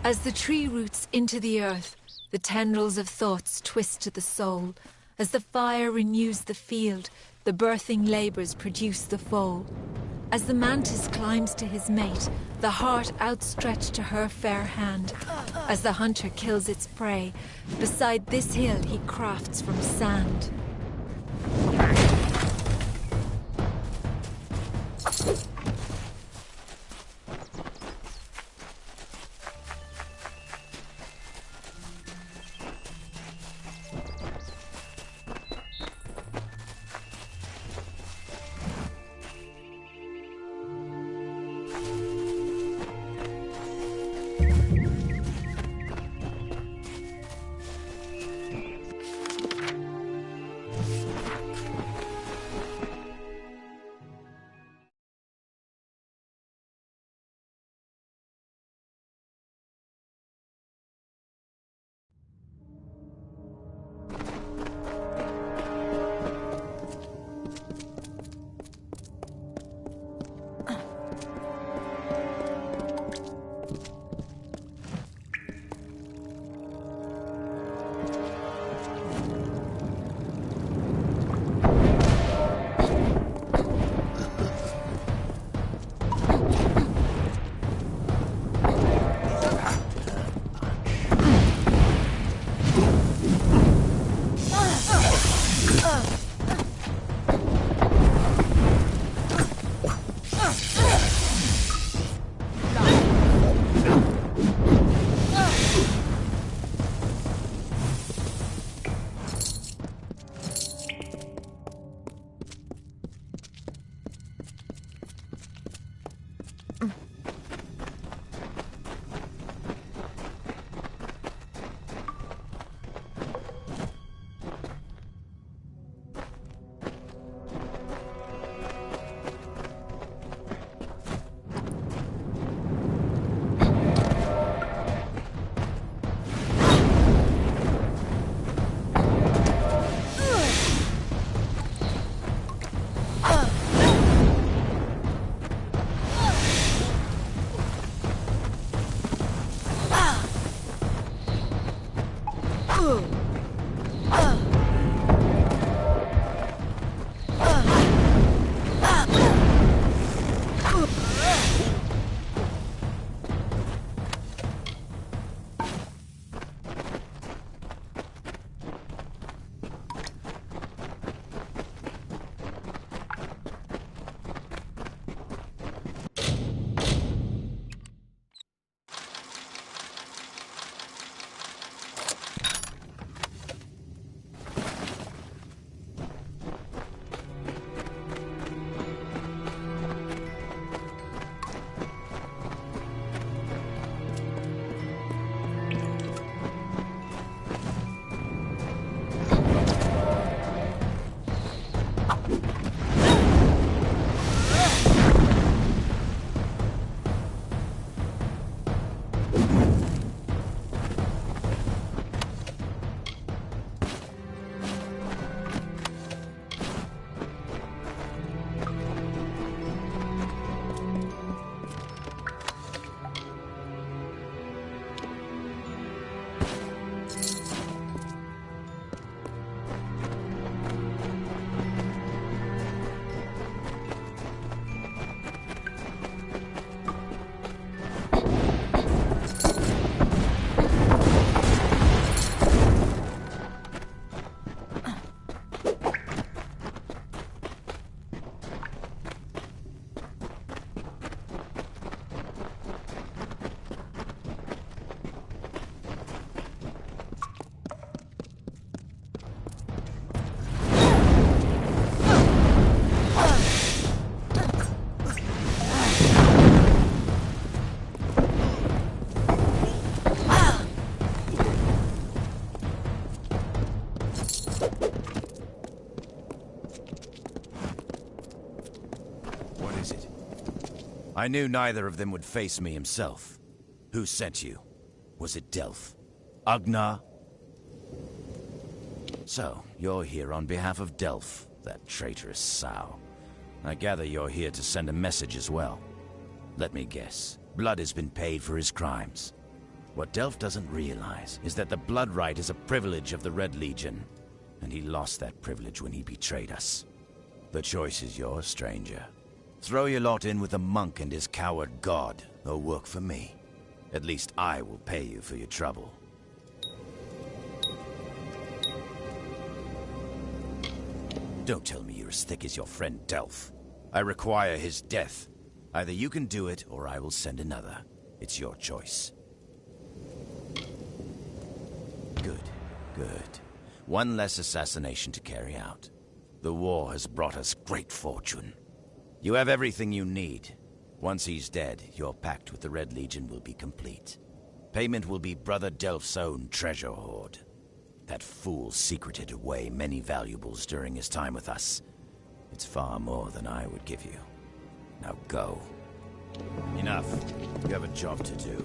Speaker 17: As the tree roots into the earth, the tendrils of thoughts twist to the soul. As the fire renews the field, the birthing labours produce the foal. As the mantis climbs to his mate, the heart outstretched to her fair hand. As the hunter kills its prey, beside this hill he crafts from sand.
Speaker 3: I knew neither of them would face me himself. Who sent you? Was it Delph? Agnar? So, you're here on behalf of Delph, that traitorous sow. I gather you're here to send a message as well. Let me guess. Blood has been paid for his crimes. What Delph doesn't realize is that the blood right is a privilege of the Red Legion, and he lost that privilege when he betrayed us. The choice is yours, stranger. Throw your lot in with the monk and his coward god, or work for me. At least I will pay you for your trouble. Don't tell me you're as thick as your friend Delph. I require his death. Either you can do it, or I will send another. It's your choice. Good, good. One less assassination to carry out. The war has brought us great fortune. You have everything you need. Once he's dead, your pact with the Red Legion will be complete. Payment will be Brother Delph's own treasure hoard. That fool secreted away many valuables during his time with us. It's far more than I would give you. Now go. Enough. You have a job to do.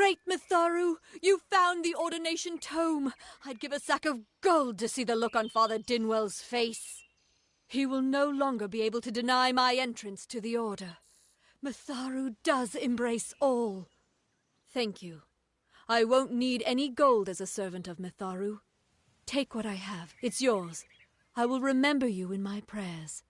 Speaker 10: great Mitharu! You found the ordination tome! I'd give a sack of gold to see the look on Father Dinwell's face. He will no longer be able to deny my entrance to the Order. Mitharu does embrace all. Thank you. I won't need any gold as a servant of Mitharu. Take what I have. It's yours. I will remember you in my prayers.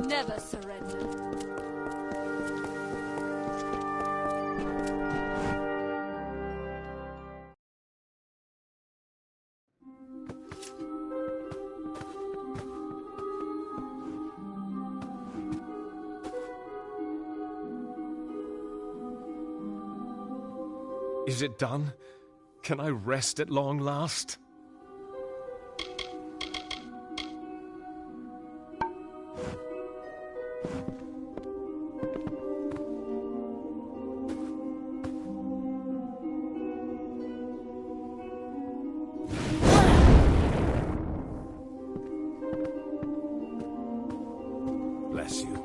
Speaker 10: Never surrender.
Speaker 6: Is it done? Can I rest at long last? Bless you.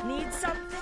Speaker 9: Need something?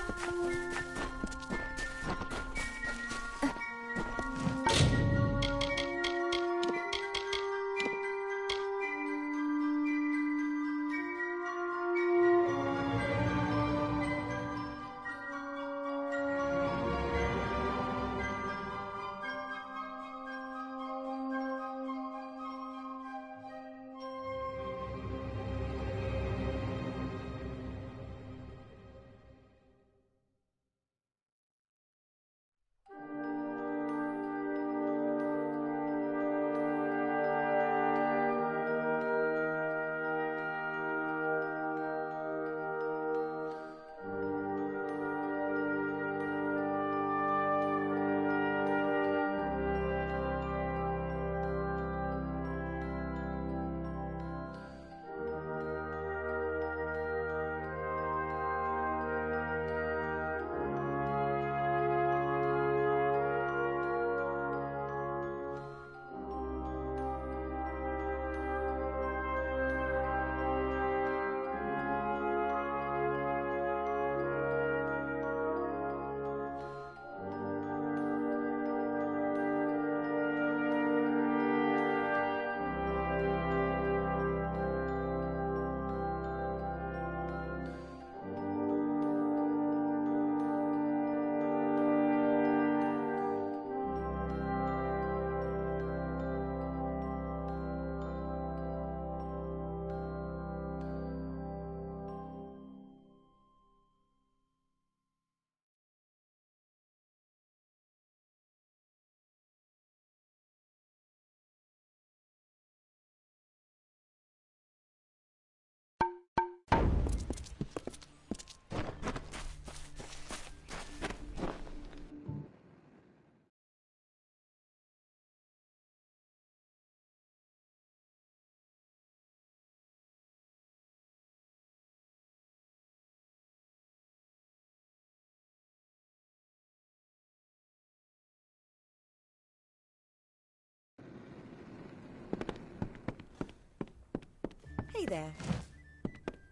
Speaker 12: Hey there.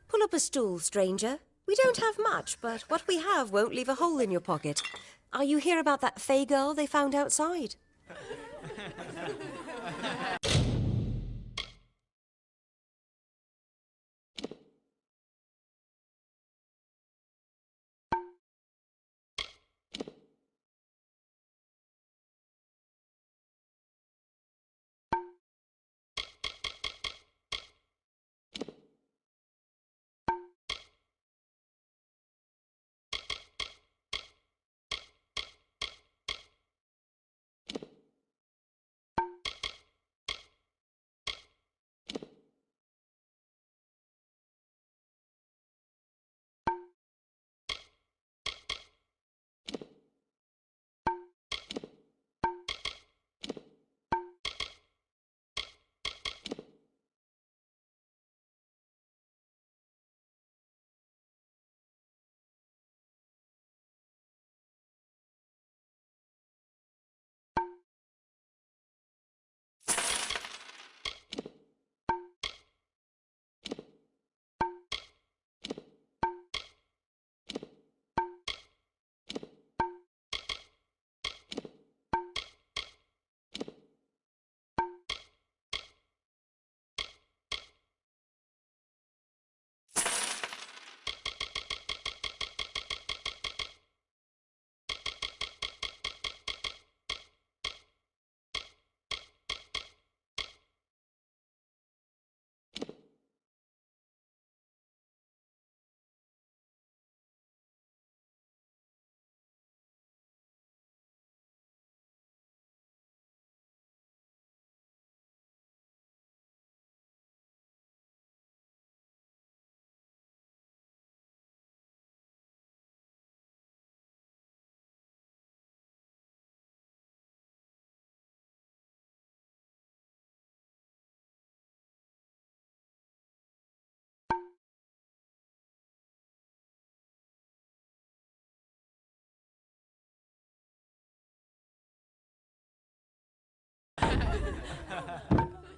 Speaker 12: Pull up a stool, stranger. We don't have much, but what we have won't leave a hole in your pocket. Are you here about that Fey girl they found outside?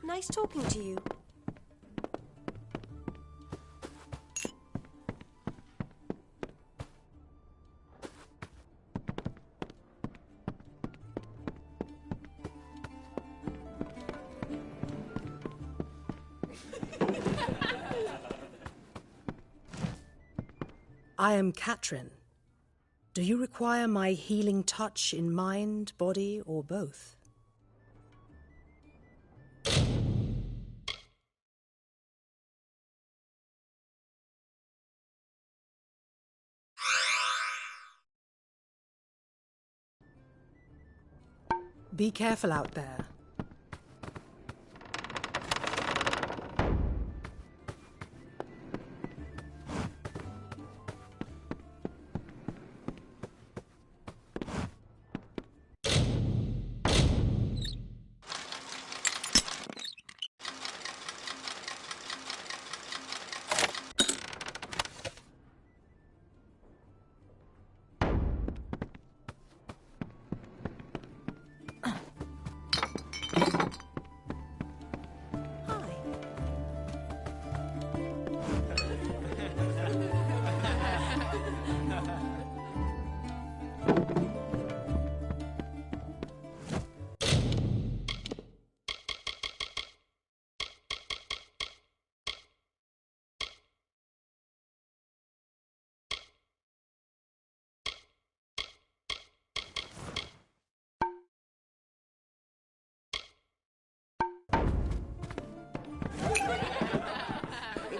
Speaker 12: Nice talking to you.
Speaker 18: I am Katrin. Do you require my healing touch in mind, body, or both? Be careful out there.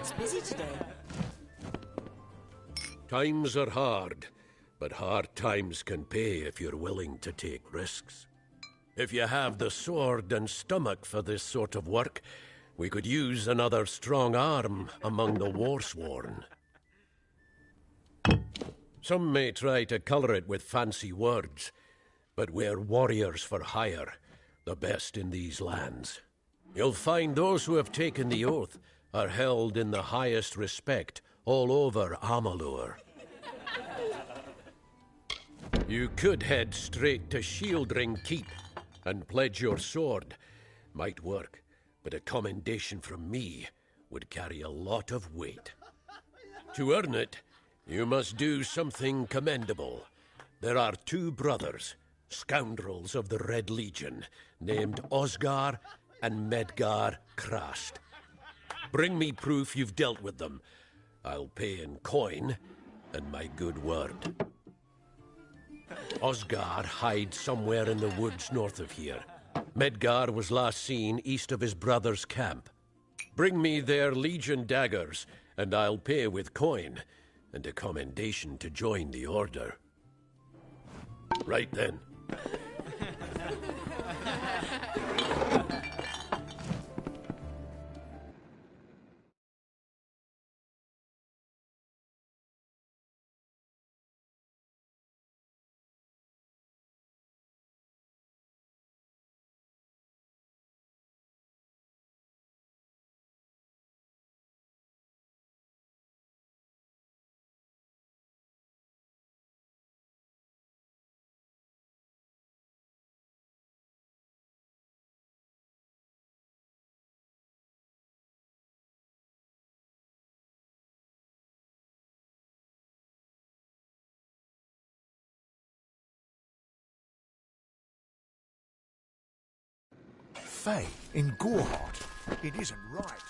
Speaker 12: It's busy today.
Speaker 11: Times are hard, but hard times can pay if you're willing to take risks. If you have the sword and stomach for this sort of work, we could use another strong arm among the warsworn. Some may try to colour it with fancy words, but we're warriors for hire, the best in these lands. You'll find those who have taken the oath are held in the highest respect all over Amalur. You could head straight to Shieldring Keep and pledge your sword. Might work, but a commendation from me would carry a lot of weight. To earn it, you must do something commendable. There are two brothers, scoundrels of the Red Legion, named Osgar and Medgar Krast. Bring me proof you've dealt with them. I'll pay in coin and my good word. Osgar hides somewhere in the woods north of here. Medgar was last seen east of his brother's camp. Bring me their Legion daggers, and I'll pay with coin, and a commendation to join the order. Right then.
Speaker 7: Faye, in Goreheart. It isn't right.